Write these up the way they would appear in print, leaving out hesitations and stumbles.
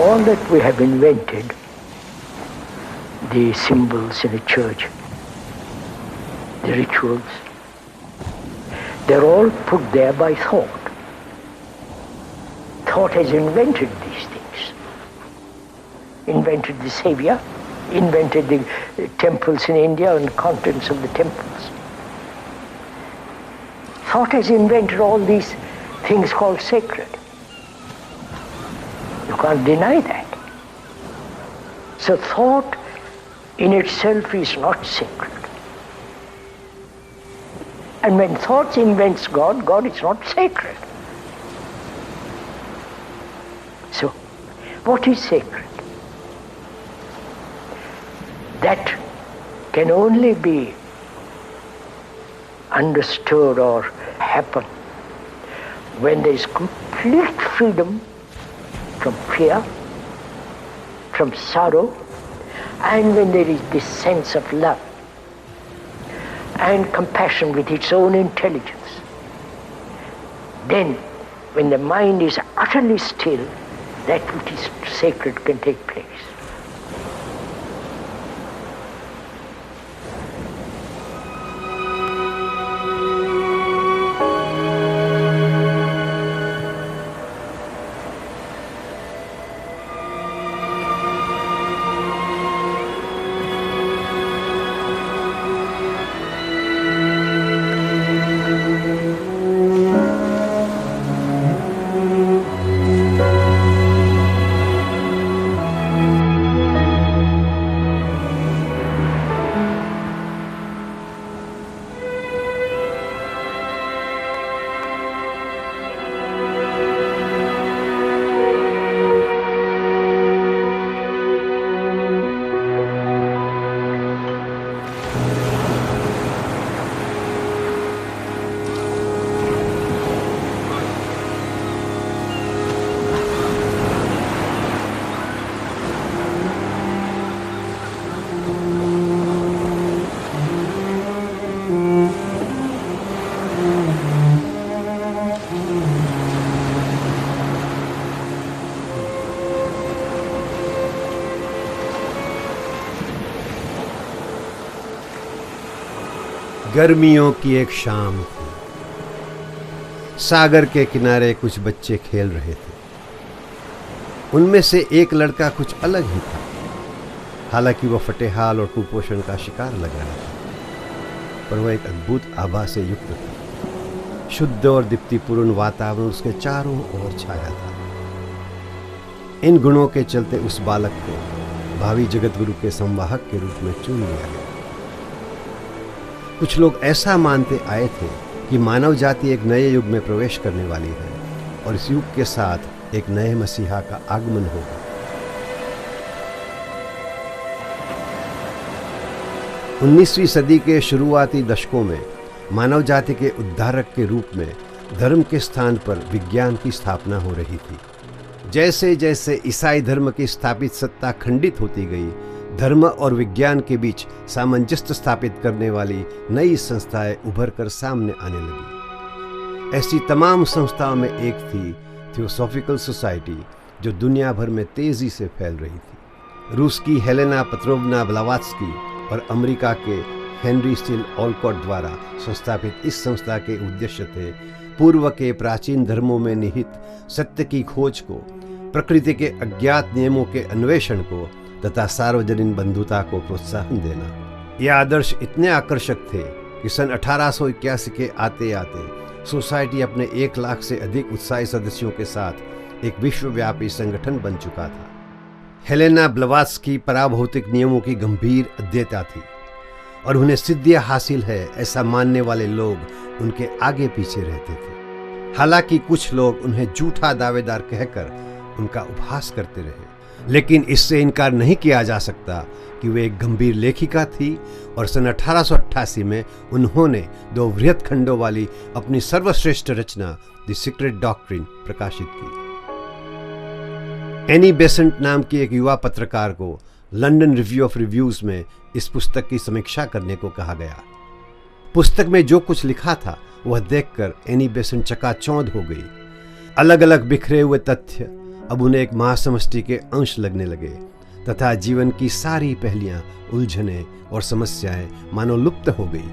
all that we have invented, the symbols in a church, the rituals, they're all put there by thought. Thought has invented these things. Invented the Savior, invented the temples in India and the contents of the temples. Thought has invented all these things called sacred. You can't deny that. So thought in itself is not sacred. And when thought invents God, God is not sacred. So, what is sacred? That can only be understood or happen when there is complete freedom from fear, from sorrow, and when there is this sense of love and compassion with its own intelligence. Then, when the mind is utterly still, that which is sacred can take place. गर्मियों की एक शाम थी। सागर के किनारे कुछ बच्चे खेल रहे थे। उनमें से एक लड़का कुछ अलग ही था। हालांकि वह फटेहाल और कुपोषण का शिकार लग रहा था, पर वह एक अद्भुत आभा से युक्त था। शुद्ध और दीप्तिपूर्ण वातावरण उसके चारों ओर छाया था। इन गुणों के चलते उस बालक को भावी जगतगुरु के संवाहक के रूप में चुन लिया गया। कुछ लोग ऐसा मानते आए थे कि मानव जाति एक नए युग में प्रवेश करने वाली है और इस युग के साथ एक नए मसीहा का आगमन होगा। उन्नीसवीं सदी के शुरुआती दशकों में मानव जाति के उद्धारक के रूप में धर्म के स्थान पर विज्ञान की स्थापना हो रही थी। जैसे जैसे ईसाई धर्म की स्थापित सत्ता खंडित होती गई, धर्म और विज्ञान के बीच सामंजस्य स्थापित करने वाली नई संस्थाएं उभर कर सामने आने लगी। ऐसी तमाम संस्थाओं में एक थी थियोसॉफिकल सोसाइटी, जो दुनिया भर में तेजी से फैल रही थी। रूस की हेलेना पेट्रोवना ब्लावात्स्की और अमेरिका के हेनरी स्टील ओलकॉट द्वारा संस्थापित इस संस्था के उद्देश्य थे पूर्व के प्राचीन धर्मों में निहित सत्य की खोज को, प्रकृति के अज्ञात नियमों के अन्वेषण को तथा सार्वजनिक बंधुता को प्रोत्साहन देना। ये आदर्श इतने आकर्षक थे कि सन 1881 के आते आते सोसाइटी अपने 1 लाख से अधिक उत्साही सदस्यों के साथ एक विश्वव्यापी संगठन बन चुका था। हेलेना ब्लावात्स्की पराभौतिक नियमों की गंभीर अध्येता थी और उन्हें सिद्धियां हासिल है ऐसा मानने वाले लोग उनके आगे पीछे रहते थे। हालांकि कुछ लोग उन्हें झूठा दावेदार कहकर उनका उपहास करते रहे, लेकिन इससे इनकार नहीं किया जा सकता कि वे एक गंभीर लेखिका थी और सन 1888 में उन्होंने 2 वृहत खंडों वाली अपनी सर्वश्रेष्ठ रचना द सीक्रेट डॉक्ट्रिन प्रकाशित की। एनी बेसेंट नाम की एक युवा पत्रकार को लंदन रिव्यू ऑफ रिव्यूज में इस पुस्तक की समीक्षा करने को कहा गया। पुस्तक में जो कुछ लिखा था वह देखकर एनी बेसेंट चकाचौंध हो गई। अलग अलग बिखरे हुए तथ्य, अब उन्हें एक महासमष्टि के अंश लगने लगे तथा जीवन की सारी पहलियां, उलझनें और समस्याएं मानो लुप्त हो गई।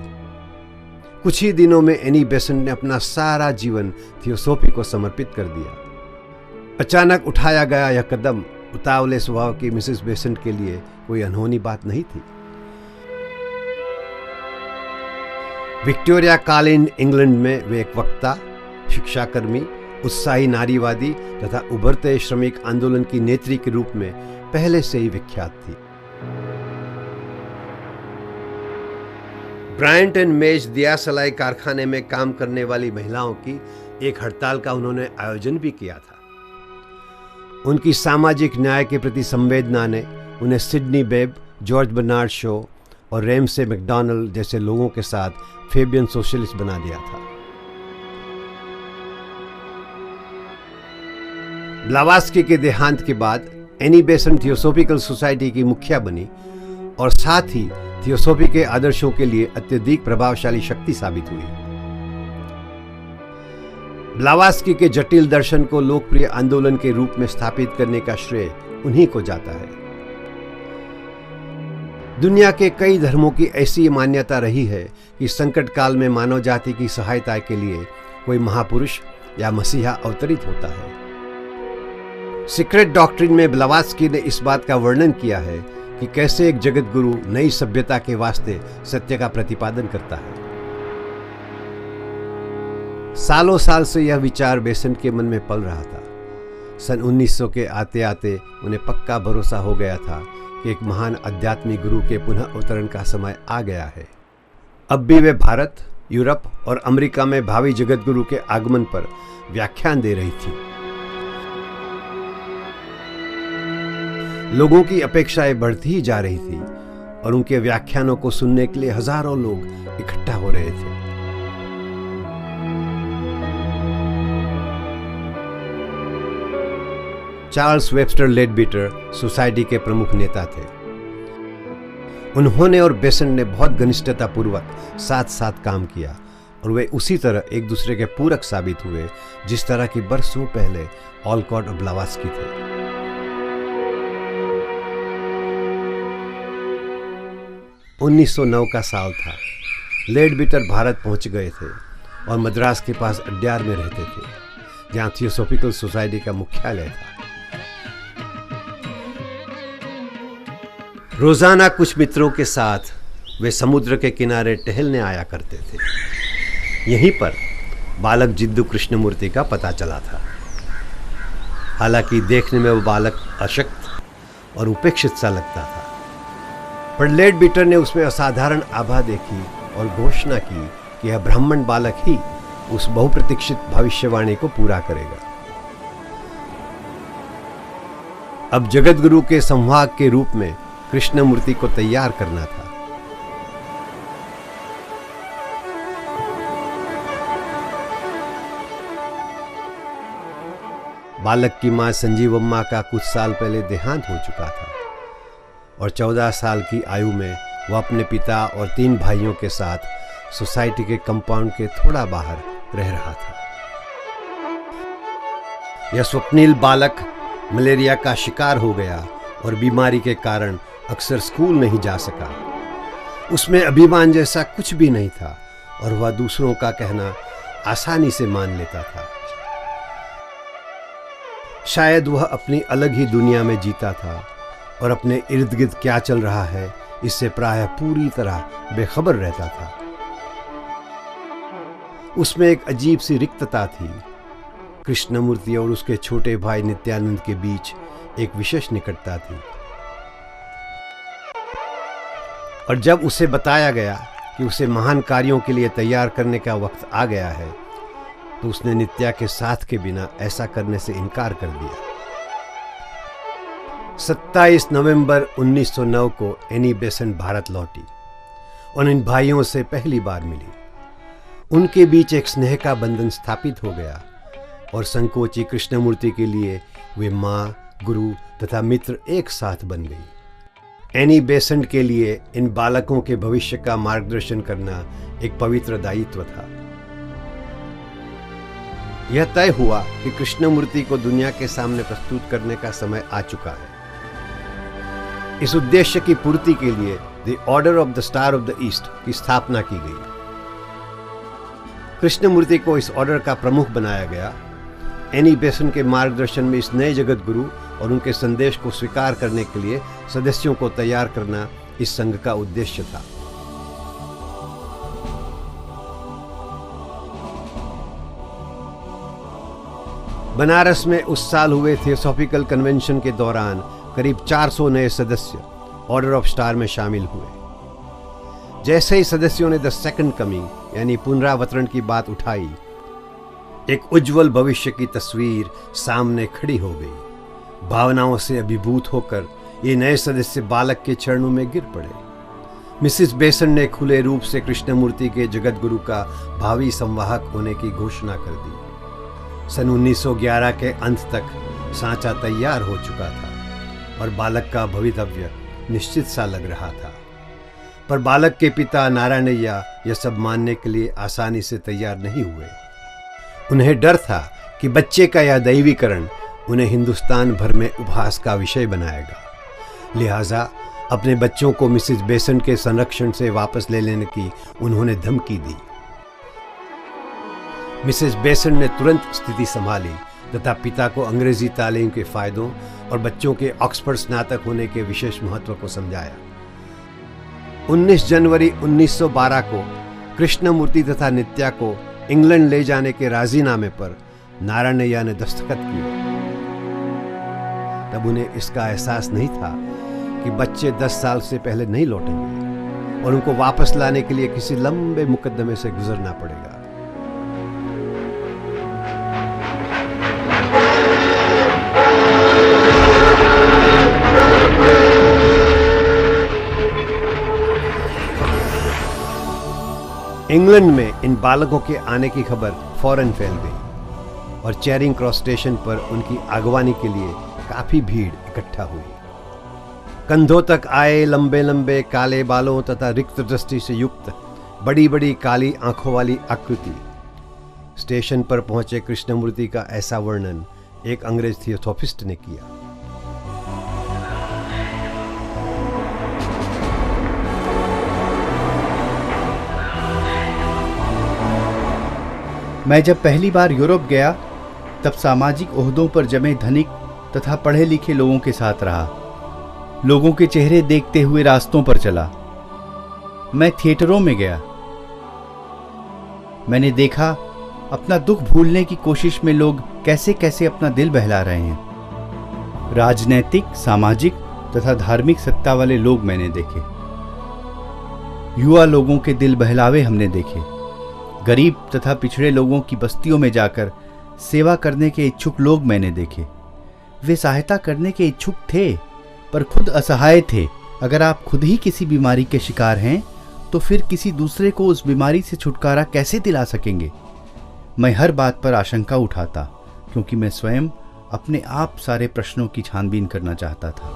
कुछ ही दिनों में एनी बेसेंट ने अपना सारा जीवन थियोसॉफी को समर्पित कर दिया। अचानक उठाया गया यह कदम उतावले स्वभाव की मिसेस बेसेंट के लिए कोई अनहोनी बात नहीं थी। विक्टोरिया कालीन इंग्लैंड में वे एक वक्ता, शिक्षाकर्मी, उत्साही नारीवादी तथा उभरते श्रमिक आंदोलन की नेत्री के रूप में पहले से ही विख्यात थी। ब्रायंट एंड मेज दिया सलाई कारखाने में काम करने वाली महिलाओं की एक हड़ताल का उन्होंने आयोजन भी किया था। उनकी सामाजिक न्याय के प्रति संवेदना ने उन्हें Sidney Webb, George Bernard Shaw और रेमसे मैकडॉनल्ड जैसे लोगों के साथ फेबियन सोशलिस्ट बना दिया था। ब्लावात्स्की के देहांत के बाद एनी बेसेंट थियोसॉफिकल सोसाइटी की मुखिया बनी और साथ ही थियोसॉफी के आदर्शों के लिए अत्यधिक प्रभावशाली शक्ति साबित हुई। ब्लावात्स्की के जटिल दर्शन को लोकप्रिय आंदोलन के रूप में स्थापित करने का श्रेय उन्हीं को जाता है। दुनिया के कई धर्मों की ऐसी मान्यता रही है कि संकट काल में मानव जाति की सहायता के लिए कोई महापुरुष या मसीहा अवतरित होता है। सीक्रेट डॉक्ट्रिन में ब्लावात्स्की ने इस बात का वर्णन किया है कि कैसे एक जगत गुरु नई सभ्यता के वास्ते सत्य का प्रतिपादन करता है। सालों साल से यह विचार बेसेंट के मन में पल रहा था। सन 1900 के आते आते उन्हें पक्का भरोसा हो गया था कि एक महान आध्यात्मिक गुरु के पुनः अवतरण का समय आ गया है। अब भी वे भारत, यूरोप और अमेरिका में भावी जगत गुरु के आगमन पर व्याख्यान दे रही थी। लोगों की अपेक्षाएं बढ़ती ही जा रही थी और उनके व्याख्यानों को सुनने के लिए हजारों लोग इकट्ठा हो रहे थे। चार्ल्स वेबस्टर लेडबीटर सोसाइटी के प्रमुख नेता थे। उन्होंने और बेसेंट ने बहुत घनिष्ठता पूर्वक साथ साथ काम किया और वे उसी तरह एक दूसरे के पूरक साबित हुए जिस तरह की बरसों पहले ऑलकॉट और ब्लावात्स्की थे। 1909 का साल था। लेडबीटर भारत पहुंच गए थे और मद्रास के पास अड्यार में रहते थे, जहां थियोसॉफिकल सोसाइटी का मुख्यालय था। रोजाना कुछ मित्रों के साथ वे समुद्र के किनारे टहलने आया करते थे। यहीं पर बालक जिद्दू कृष्णमूर्ति का पता चला था। हालांकि देखने में वो बालक अशक्त और उपेक्षित सा लगता था, पर लेडबीटर ने उसमें असाधारण आभा देखी और घोषणा की कि यह ब्राह्मण बालक ही उस बहुप्रतीक्षित भविष्यवाणी को पूरा करेगा। अब जगत गुरु के संवाहक के रूप में कृष्णमूर्ति को तैयार करना था। बालक की मां संजीवम्मा का कुछ साल पहले देहांत हो चुका था और 14 साल की आयु में वह अपने पिता और 3 भाइयों के साथ सोसाइटी के कंपाउंड के थोड़ा बाहर रह रहा था। यह स्वप्निल बालक मलेरिया का शिकार हो गया और बीमारी के कारण अक्सर स्कूल नहीं जा सका। उसमें अभिमान जैसा कुछ भी नहीं था और वह दूसरों का कहना आसानी से मान लेता था। शायद वह अपनी अलग ही दुनिया में जीता था और अपने इर्द गिर्द क्या चल रहा है इससे प्रायः पूरी तरह बेखबर रहता था। उसमें एक अजीब सी रिक्तता थी। कृष्णमूर्ति और उसके छोटे भाई नित्यानंद के बीच एक विशेष निकटता थी और जब उसे बताया गया कि उसे महान कार्यों के लिए तैयार करने का वक्त आ गया है तो उसने नित्या के साथ के बिना ऐसा करने से इनकार कर दिया। 27 नवंबर 1909 को एनी बेसेंट भारत लौटी और इन भाइयों से पहली बार मिली। उनके बीच एक स्नेह का बंधन स्थापित हो गया और संकोची कृष्णमूर्ति के लिए वे मां, गुरु तथा मित्र एक साथ बन गई। एनी बेसेंट के लिए इन बालकों के भविष्य का मार्गदर्शन करना एक पवित्र दायित्व था। यह तय हुआ कि कृष्णमूर्ति को दुनिया के सामने प्रस्तुत करने का समय आ चुका है। इस उद्देश्य की पूर्ति के लिए the order of the star of the east की स्थापना की गई। कृष्णमूर्ति को इस ऑर्डर का प्रमुख बनाया गया। एनी बेसन के मार्गदर्शन में इस नए जगत गुरु और उनके संदेश को स्वीकार करने के लिए सदस्यों को तैयार करना इस संघ का उद्देश्य था। बनारस में उस साल हुए थियोसॉफिकल कन्वेंशन के दौरान करीब 400 नए सदस्य ऑर्डर ऑफ स्टार में शामिल हुए। जैसे ही सदस्यों ने द सेकंड कमिंग यानी पुनरावतरण की बात उठाई, एक उज्जवल भविष्य की तस्वीर सामने खड़ी हो गई। भावनाओं से अभिभूत होकर ये नए सदस्य बालक के चरणों में गिर पड़े। मिसिस बेसन ने खुले रूप से कृष्णमूर्ति के जगत गुरु का भावी संवाहक होने की घोषणा कर दी। सन 1911 के अंत तक सांचा तैयार हो चुका था और बालक का भवितव्य निश्चित सा लग रहा था। पर बालक के पिता नारायणय्या यह सब मानने के लिए आसानी से तैयार नहीं हुए। उन्हें डर था कि बच्चे का यह दैवीकरण उन्हें हिंदुस्तान भर में उपहास का विषय बनाएगा। लिहाजा अपने बच्चों को मिसिस बेसन के संरक्षण से वापस ले लेने की उन्होंने धमकी दी। मिसेस बेसन ने तुरंत स्थिति संभाली तथा पिता को अंग्रेजी तालीम के फायदों और बच्चों के ऑक्सफोर्ड स्नातक होने के विशेष महत्व को समझाया। 19 जनवरी 1912 को कृष्णमूर्ति तथा नित्या को इंग्लैंड ले जाने के राजीनामे पर नारायणय्या ने दस्तखत किए। तब उन्हें इसका एहसास नहीं था कि बच्चे 10 साल से पहले नहीं लौटेंगे और उनको वापस लाने के लिए किसी लंबे मुकदमे से गुजरना पड़ेगा। इंग्लैंड में इन बालकों के आने की खबर फौरन फैल गई और चैरिंग क्रॉस स्टेशन पर उनकी अगवानी के लिए काफी भीड़ इकट्ठा हुई। कंधों तक आए लंबे लंबे काले बालों तथा रिक्त दृष्टि से युक्त बड़ी बड़ी काली आंखों वाली आकृति। स्टेशन पर पहुंचे कृष्णमूर्ति का ऐसा वर्णन एक अंग्रेज थियोसॉफिस्ट ने किया। मैं जब पहली बार यूरोप गया तब सामाजिक ओहदों पर जमे धनिक तथा पढ़े लिखे लोगों के साथ रहा। लोगों के चेहरे देखते हुए रास्तों पर चला। मैं थिएटरों में गया। मैंने देखा अपना दुख भूलने की कोशिश में लोग कैसे कैसे अपना दिल बहला रहे हैं। राजनैतिक, सामाजिक तथा धार्मिक सत्ता वाले लोग मैंने देखे। युवा लोगों के दिल बहलावे हमने देखे। गरीब तथा पिछड़े लोगों की बस्तियों में जाकर सेवा करने के इच्छुक लोग मैंने देखे। वे सहायता करने के इच्छुक थे पर खुद असहाय थे। अगर आप खुद ही किसी बीमारी के शिकार हैं तो फिर किसी दूसरे को उस बीमारी से छुटकारा कैसे दिला सकेंगे? मैं हर बात पर आशंका उठाता क्योंकि मैं स्वयं अपने आप सारे प्रश्नों की छानबीन करना चाहता था।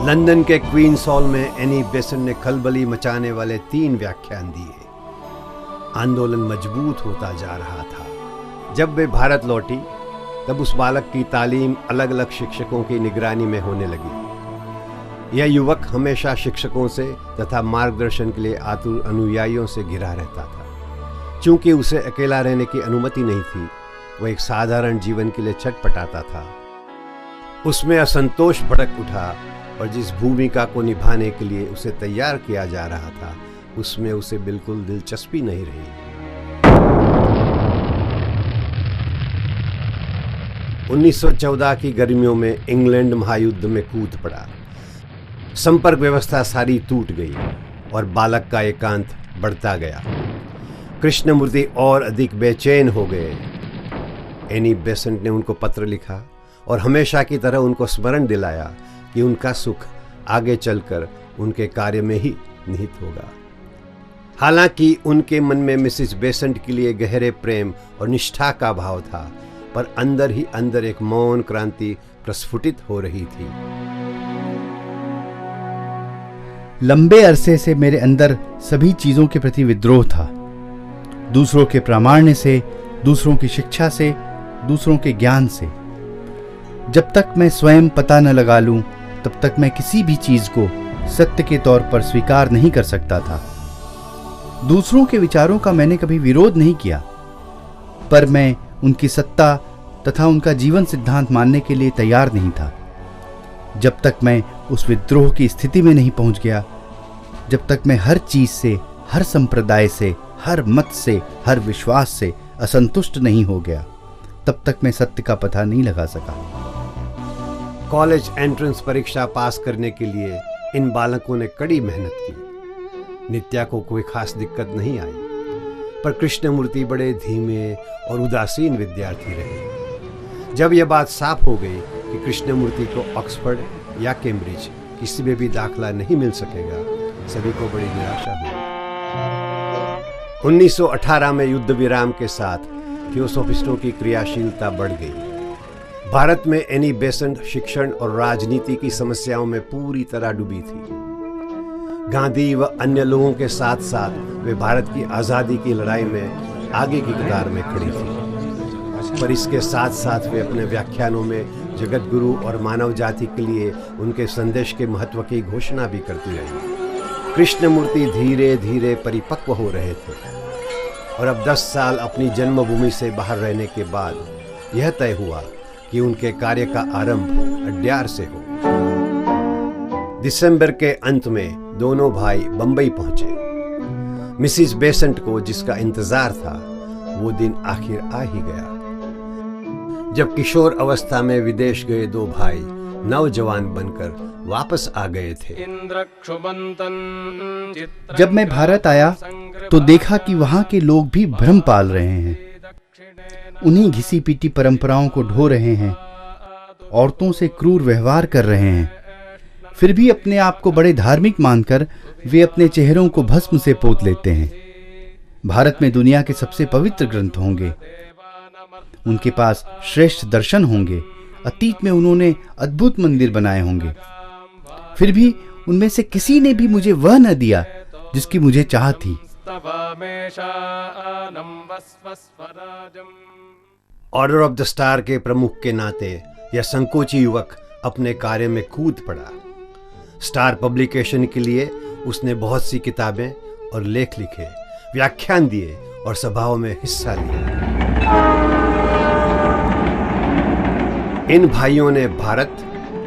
लंदन के क्वींस हॉल में एनी बेसन ने खलबली मचाने वाले 3 व्याख्यान दिए। आंदोलन मजबूत होता जा रहा था। जब वे भारत लौटी तब उस बालक की तालीम अलग अलग शिक्षकों की निगरानी में होने लगी। यह युवक हमेशा शिक्षकों से तथा मार्गदर्शन के लिए आतुर अनुयायियों से घिरा रहता था। चूंकि उसे अकेला रहने की अनुमति नहीं थी, वह एक साधारण जीवन के लिए छटपटाता था। उसमें असंतोष भड़क उठा और जिस भूमिका को निभाने के लिए उसे तैयार किया जा रहा था उसमें उसे बिल्कुल दिलचस्पी नहीं रही। 1914 की गर्मियों में इंग्लैंड महायुद्ध में कूद पड़ा। संपर्क व्यवस्था सारी टूट गई और बालक का एकांत बढ़ता गया। कृष्णमूर्ति और अधिक बेचैन हो गए। एनी बेसेंट ने उनको पत्र लिखा और हमेशा की तरह उनको स्मरण दिलाया कि उनका सुख आगे चलकर उनके कार्य में ही निहित होगा। हालांकि उनके मन में मिसिस बेसेंट के लिए गहरे प्रेम और निष्ठा का भाव था, पर अंदर ही अंदर एक मौन क्रांति प्रस्फुटित हो रही थी। लंबे अरसे से मेरे अंदर सभी चीजों के प्रति विद्रोह था। दूसरों के प्रामाण्य से, दूसरों की शिक्षा से, दूसरों के ज्ञान से। जब तक मैं स्वयं पता न लगा लूं, तब तक मैं किसी भी चीज को सत्य के तौर पर स्वीकार नहीं कर सकता था। दूसरों के विचारों का मैंने कभी विरोध नहीं किया, पर मैं उनकी सत्ता तथा उनका जीवन सिद्धांत मानने के लिए तैयार नहीं था। जब तक मैं उस विद्रोह की स्थिति में नहीं पहुंच गया, जब तक मैं हर चीज से, हर संप्रदाय से, हर मत से, हर विश्वास से असंतुष्ट नहीं हो गया, तब तक मैं सत्य का पता नहीं लगा सका। कॉलेज एंट्रेंस परीक्षा पास करने के लिए इन बालकों ने कड़ी मेहनत की। नित्या को कोई खास दिक्कत नहीं आई, पर कृष्णमूर्ति बड़े धीमे और उदासीन विद्यार्थी रहे। जब यह बात साफ हो गई कि कृष्णमूर्ति को ऑक्सफोर्ड या कैम्ब्रिज किसी में भी दाखला नहीं मिल सकेगा, सभी को बड़ी निराशा हुई। 1918 में युद्ध विराम के साथ थियोसॉफिस्टों की क्रियाशीलता बढ़ गई। भारत में एनी बेसेंट शिक्षण और राजनीति की समस्याओं में पूरी तरह डूबी थी। गांधी व अन्य लोगों के साथ साथ वे भारत की आज़ादी की लड़ाई में आगे की कतार में खड़ी थी, पर इसके साथ साथ वे अपने व्याख्यानों में जगत गुरु और मानव जाति के लिए उनके संदेश के महत्व की घोषणा भी करती रही। कृष्णमूर्ति धीरे धीरे परिपक्व हो रहे थे और अब 10 साल अपनी जन्मभूमि से बाहर रहने के बाद यह तय हुआ कि उनके कार्य का आरंभ अड्यार से हो। दिसंबर के अंत में दोनों भाई बंबई पहुंचे। मिसिस बेसेंट को जिसका इंतजार था, वो दिन आखिर आ ही गया। जब किशोर अवस्था में विदेश गए दो भाई नौजवान बनकर वापस आ गए थे। जब मैं भारत आया तो देखा कि वहां के लोग भी भ्रम पाल रहे हैं, उन्हीं घिसी पीटी परंपराओं को ढो रहे हैं, औरतों से क्रूर व्यवहार कर रहे हैं। फिर भी अपने आप को बड़े धार्मिक मानकर वे अपने चेहरों को भस्म से पोत लेते हैं। भारत में दुनिया के सबसे पवित्र ग्रंथ होंगे, उनके पास श्रेष्ठ दर्शन होंगे, अतीत में उन्होंने अद्भुत मंदिर बनाए होंगे, फिर भी उनमें से किसी ने भी मुझे वह न दिया जिसकी मुझे चाह थी। ऑर्डर ऑफ द स्टार के प्रमुख के नाते यह संकोची युवक अपने कार्य में कूद पड़ा। स्टार पब्लिकेशन के लिए उसने बहुत सी किताबें और लेख लिखे, व्याख्यान दिए और सभाओं में हिस्सा लिया। इन भाइयों ने भारत,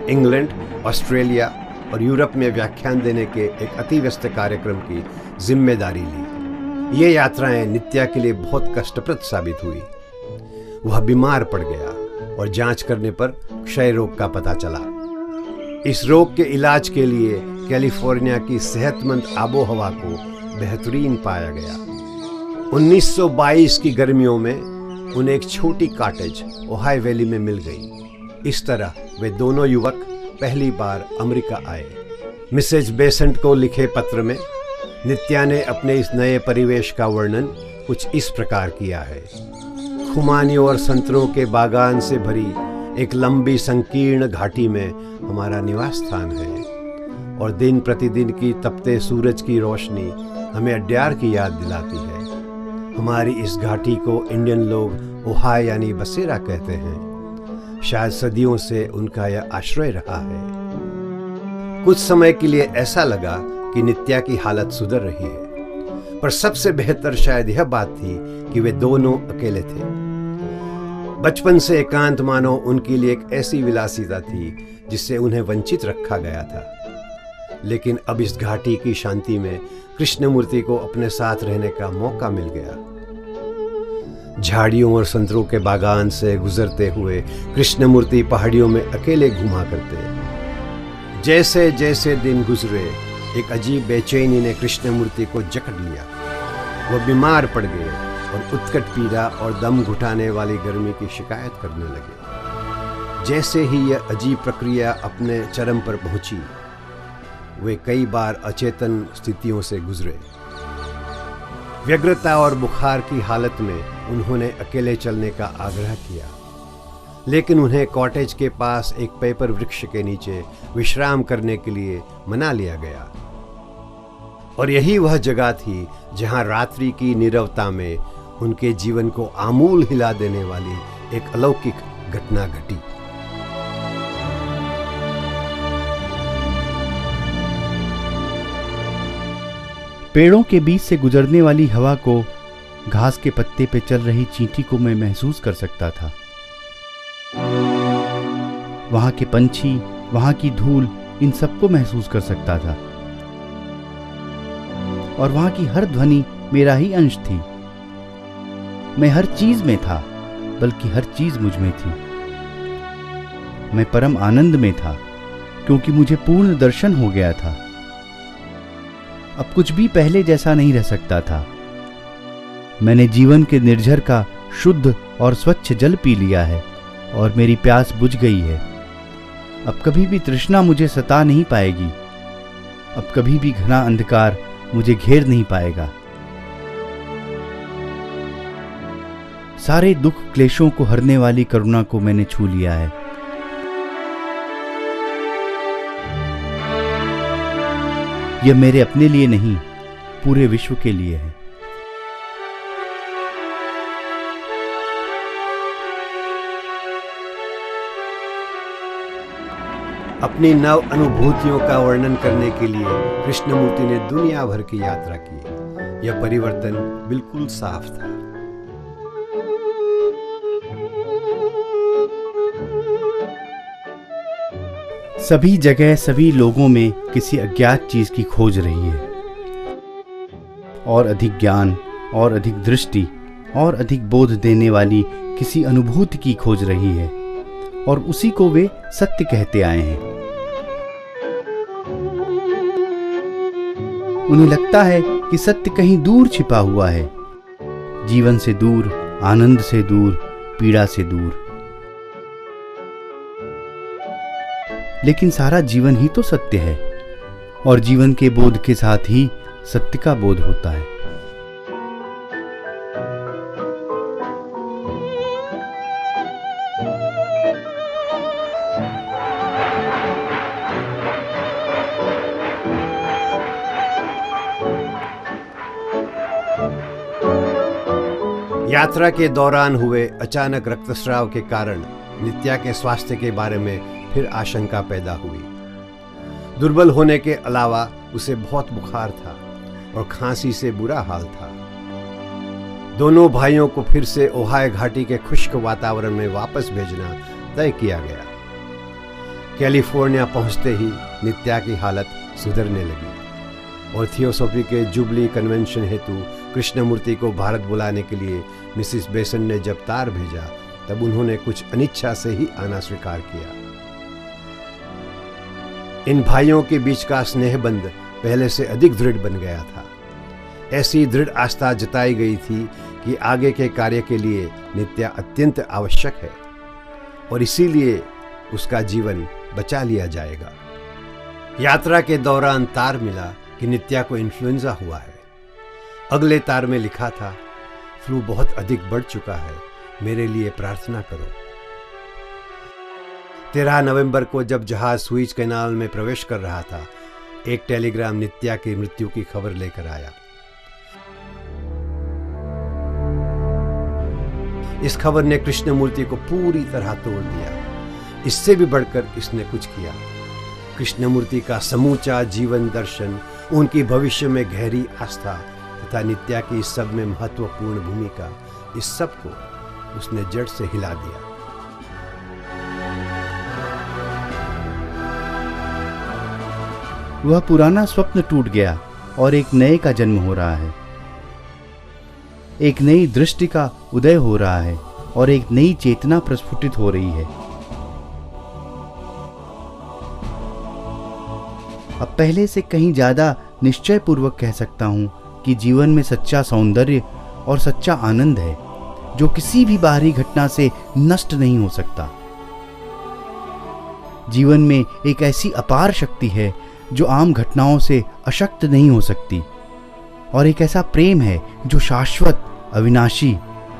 इंग्लैंड, ऑस्ट्रेलिया और यूरोप में व्याख्यान देने के एक अति व्यस्त कार्यक्रम की जिम्मेदारी ली। ये यात्राएं नित्या के लिए बहुत कष्टप्रद साबित हुई। वह बीमार पड़ गया और जांच करने पर क्षय रोग का पता चला। इस रोग के इलाज के लिए कैलिफोर्निया की सेहतमंद आबोहवा को बेहतरीन पाया गया। 1922 की गर्मियों में उन्हें एक छोटी कॉटेज ओहायो वैली में मिल गई। इस तरह वे दोनों युवक पहली बार अमेरिका आए। मिसेज बेसेंट को लिखे पत्र में नित्या ने अपने इस नए परिवेश का वर्णन कुछ इस प्रकार किया है। खुमानियों और संतरों के बागान से भरी एक लंबी संकीर्ण घाटी में हमारा निवास स्थान है और दिन प्रतिदिन की तपते सूरज की रोशनी हमें अड्यार की याद दिलाती है। हमारी इस घाटी को इंडियन लोग ओहायो यानी बसेरा कहते हैं। शायद सदियों से उनका यह आश्रय रहा है। कुछ समय के लिए ऐसा लगा कि नित्या की हालत सुधर रही है, पर सबसे बेहतर शायद यह बात थी कि वे दोनों अकेले थे। बचपन से एकांत मानो उनके लिए एक ऐसी विलासिता थी जिससे उन्हें वंचित रखा गया था। लेकिन अब इस घाटी की शांति में कृष्णमूर्ति को अपने साथ रहने का मौका मिल गया। झाड़ियों और संतरों के बागान से गुजरते हुए कृष्णमूर्ति पहाड़ियों में अकेले घूमा करते। जैसे जैसे दिन गुजरे एक अजीब बेचैनी ने कृष्णमूर्ति को जकड़ लिया। वह बीमार पड़ गए और उत्कट पीड़ा और दम घुटाने वाली गर्मी की शिकायत करने लगे। जैसे ही यह अजीब प्रक्रिया अपने चरम पर पहुंची, वे कई बार अचेतन स्थितियों से गुजरे। व्यग्रता और बुखार की हालत में उन्होंने अकेले चलने का आग्रह किया, लेकिन उन्हें कॉटेज के पास एक पेपर वृक्ष के नीचे विश्राम करने के लिए मना लिया गया। और यही वह जगह थी जहां रात्रि की नीरवता में उनके जीवन को आमूल हिला देने वाली एक अलौकिक घटना घटी। पेड़ों के बीच से गुजरने वाली हवा को, घास के पत्ते पे चल रही चींटी को मैं महसूस कर सकता था। वहां के पंछी, वहां की धूल, इन सबको महसूस कर सकता था। और वहां की हर ध्वनि मेरा ही अंश थी। मैं हर चीज में था, बल्कि हर चीज मुझ में थी। मैं परम आनंद में था, क्योंकि मुझे पूर्ण दर्शन हो गया था। अब कुछ भी पहले जैसा नहीं रह सकता था। मैंने जीवन के निर्झर का शुद्ध और स्वच्छ जल पी लिया है और मेरी प्यास बुझ गई है। अब कभी भी तृष्णा मुझे सता नहीं पाएगी। अब कभी भी घना अंधकार मुझे घेर नहीं पाएगा। सारे दुख क्लेशों को हरने वाली करुणा को मैंने छू लिया है। यह मेरे अपने लिए नहीं, पूरे विश्व के लिए है। अपनी नव अनुभूतियों का वर्णन करने के लिए कृष्णमूर्ति ने दुनिया भर की यात्रा की। यह परिवर्तन बिल्कुल साफ था। सभी जगह सभी लोगों में किसी अज्ञात चीज की खोज रही है, और अधिक ज्ञान और अधिक दृष्टि और अधिक बोध देने वाली किसी अनुभूति की खोज रही है, और उसी को वे सत्य कहते आए हैं। उन्हें लगता है कि सत्य कहीं दूर छिपा हुआ है, जीवन से दूर, आनंद से दूर, पीड़ा से दूर। लेकिन सारा जीवन ही तो सत्य है, और जीवन के बोध के साथ ही सत्य का बोध होता है। यात्रा के दौरान हुए अचानक रक्तस्राव के कारण नित्या के स्वास्थ्य के बारे में फिर आशंका पैदा हुई। दुर्बल होने के अलावा उसे बहुत बुखार था और खांसी से बुरा हाल था। दोनों भाइयों को फिर से ओहायो घाटी के खुश्क वातावरण में वापस भेजना तय किया गया। कैलिफोर्निया पहुंचते ही नित्या की हालत सुधरने लगी और थियोसॉफी के जुबली कन्वेंशन हेतु कृष्णमूर्ति को भारत बुलाने के लिए मिसिस बेसन ने जब तार भेजा, तब उन्होंने कुछ अनिच्छा से ही आना स्वीकार किया। इन भाइयों के बीच का स्नेहबंध पहले से अधिक दृढ़ बन गया था। ऐसी दृढ़ आस्था जताई गई थी कि आगे के कार्य के लिए नित्या अत्यंत आवश्यक है और इसीलिए उसका जीवन बचा लिया जाएगा। यात्रा के दौरान तार मिला कि नित्या को इन्फ्लुएंजा हुआ है। अगले तार में लिखा था, फ्लू बहुत अधिक बढ़ चुका है, मेरे लिए प्रार्थना करो। 13 नवंबर को जब जहाज सुइज कैनाल में प्रवेश कर रहा था, एक टेलीग्राम नित्या की मृत्यु की खबर लेकर आया। इस खबर ने कृष्णमूर्ति को पूरी तरह तोड़ दिया। इससे भी बढ़कर इसने कुछ किया। कृष्णमूर्ति का समूचा जीवन दर्शन, उनकी भविष्य में गहरी आस्था तथा नित्या की इस सब में महत्वपूर्ण भूमिका, इस सब को उसने जड़ से हिला दिया। वह पुराना स्वप्न टूट गया और एक नए का जन्म हो रहा है। एक नई दृष्टि का उदय हो रहा है और एक नई चेतना प्रस्फुटित हो रही है। अब पहले से कहीं ज्यादा निश्चय पूर्वक कह सकता हूं कि जीवन में सच्चा सौंदर्य और सच्चा आनंद है, जो किसी भी बाहरी घटना से नष्ट नहीं हो सकता। जीवन में एक ऐसी अपार शक्ति है जो आम घटनाओं से अशक्त नहीं हो सकती, और एक ऐसा प्रेम है जो शाश्वत, अविनाशी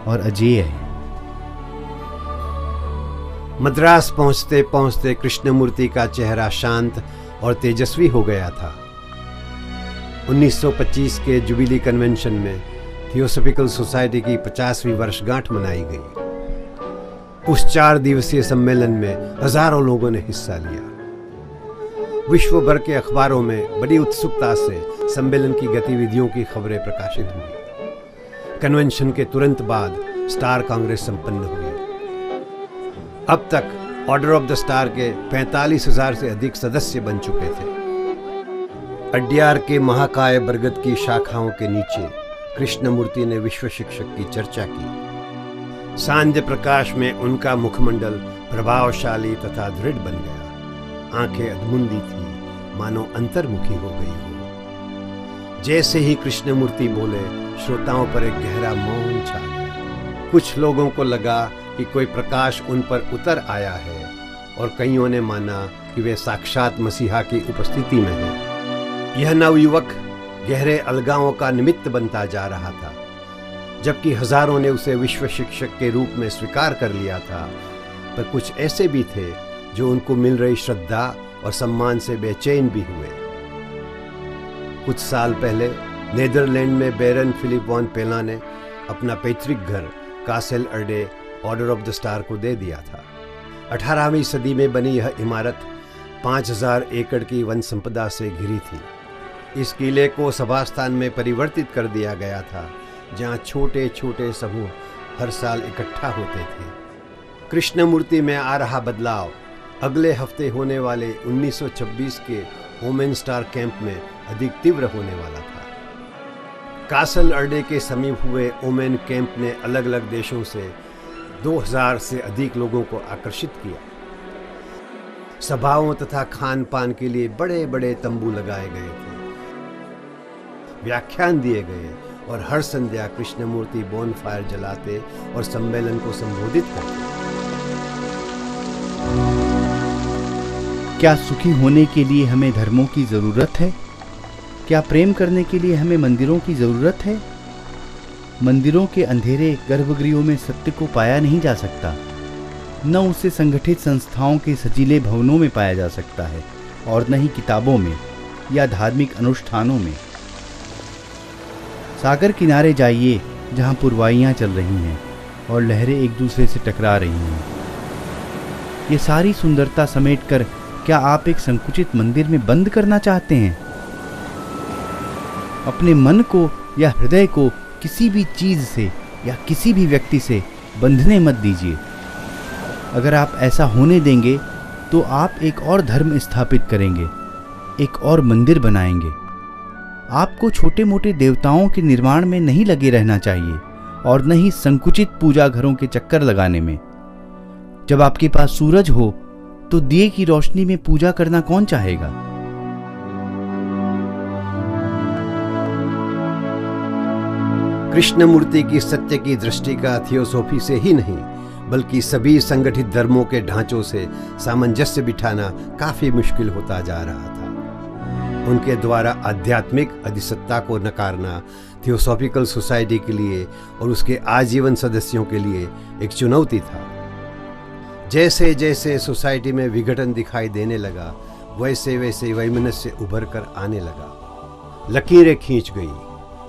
और अजेय है। मद्रास पहुंचते पहुंचते कृष्णमूर्ति का चेहरा शांत और तेजस्वी हो गया था। 1925 के जुबिली कन्वेंशन में थियोसॉफिकल सोसाइटी की 50वीं वर्षगांठ मनाई गई। उस 4 दिवसीय सम्मेलन में हजारों लोगों ने हिस्सा लिया। विश्व भर के अखबारों में बड़ी उत्सुकता से सम्मेलन की गतिविधियों की खबरें प्रकाशित हुई। कन्वेंशन के तुरंत बाद स्टार कांग्रेस संपन्न हुई। अब तक ऑर्डर ऑफ द स्टार के 45,000 से अधिक सदस्य बन चुके थे। अड्यार के महाकाय बरगद की शाखाओं के नीचे कृष्णमूर्ति ने विश्व शिक्षक की चर्चा की। सांध्य प्रकाश में उनका मुखमंडल प्रभावशाली तथा दृढ़ बन गया। आंखें अधमुंदी थी, मानो अंतर्मुखी हो गई हो। जैसे ही कृष्णमूर्ति बोले, श्रोताओं पर एक गहरा मौन छा गया। कुछ लोगों को लगा कि कोई प्रकाश उन पर उतर आया है और कईयों ने माना कि वे साक्षात मसीहा की उपस्थिति में हैं। यह नवयुवक गहरे अलगावों का निमित्त बनता जा रहा था, जबकि हजारों ने उसे विश्व शिक्षक के रूप में स्वीकार कर लिया था। पर कुछ ऐसे भी थे जो उनको मिल रही श्रद्धा और सम्मान से बेचैन भी हुए। कुछ साल पहले नीदरलैंड में बैरन फिलिप वॉन पेला ने अपना पैतृक घर Kassel अर्डे order of the star को दे दिया था। 18वीं सदी में बनी यह इमारत 5000 एकड़ की वन संपदा से घिरी थी। इस किले को सभास्थान में परिवर्तित कर दिया गया था, जहां छोटे छोटे समूह हर साल इकट्ठा होते थे। कृष्णमूर्ति में आ रहा बदलाव अगले हफ्ते होने वाले 1926 के ओमेन स्टार कैंप में अधिक तीव्र होने वाला था। कासल अर्डे के समीप हुए ओमेन कैंप ने अलग अलग देशों से 2000 से अधिक लोगों को आकर्षित किया। सभाओं तथा खान पान के लिए बड़े बड़े तंबू लगाए गए थे। व्याख्यान दिए गए और हर संध्या कृष्णमूर्ति बोनफायर जलाते और सम्मेलन को संबोधित करते। क्या सुखी होने के लिए हमें धर्मों की जरूरत है? क्या प्रेम करने के लिए हमें मंदिरों की जरूरत है? मंदिरों के अंधेरे गर्भगृहों में सत्य को पाया नहीं जा सकता, न उसे संगठित संस्थाओं के सजीले भवनों में पाया जा सकता है, और न ही किताबों में या धार्मिक अनुष्ठानों में। सागर किनारे जाइए, जहां पुरवाइयां चल रही हैं और लहरें एक दूसरे से टकरा रही हैं। ये सारी सुंदरता समेटकर क्या आप एक संकुचित मंदिर में बंद करना चाहते हैं? अपने मन को या हृदय को किसी भी चीज से या किसी भी व्यक्ति से बंधने मत दीजिए। अगर आप ऐसा होने देंगे तो आप एक और धर्म स्थापित करेंगे, एक और मंदिर बनाएंगे। आपको छोटे मोटे देवताओं के निर्माण में नहीं लगे रहना चाहिए और न ही संकुचित पूजा घरों के चक्कर लगाने में। जब आपके पास सूरज हो तो दिए की रोशनी में पूजा करना कौन चाहेगा? कृष्णमूर्ति की सत्य की दृष्टि का थियोसॉफी से ही नहीं, बल्कि सभी संगठित धर्मों के ढांचों से सामंजस्य बिठाना काफी मुश्किल होता जा रहा था। उनके द्वारा आध्यात्मिक अधिसत्ता को नकारना थियोसॉफिकल सोसाइटी के लिए और उसके आजीवन सदस्यों के लिए एक चुनौती था। जैसे जैसे सोसाइटी में विघटन दिखाई देने लगा, वैसे वैसे वैमनस्य उभर कर आने लगा। लकीरें खींच गई।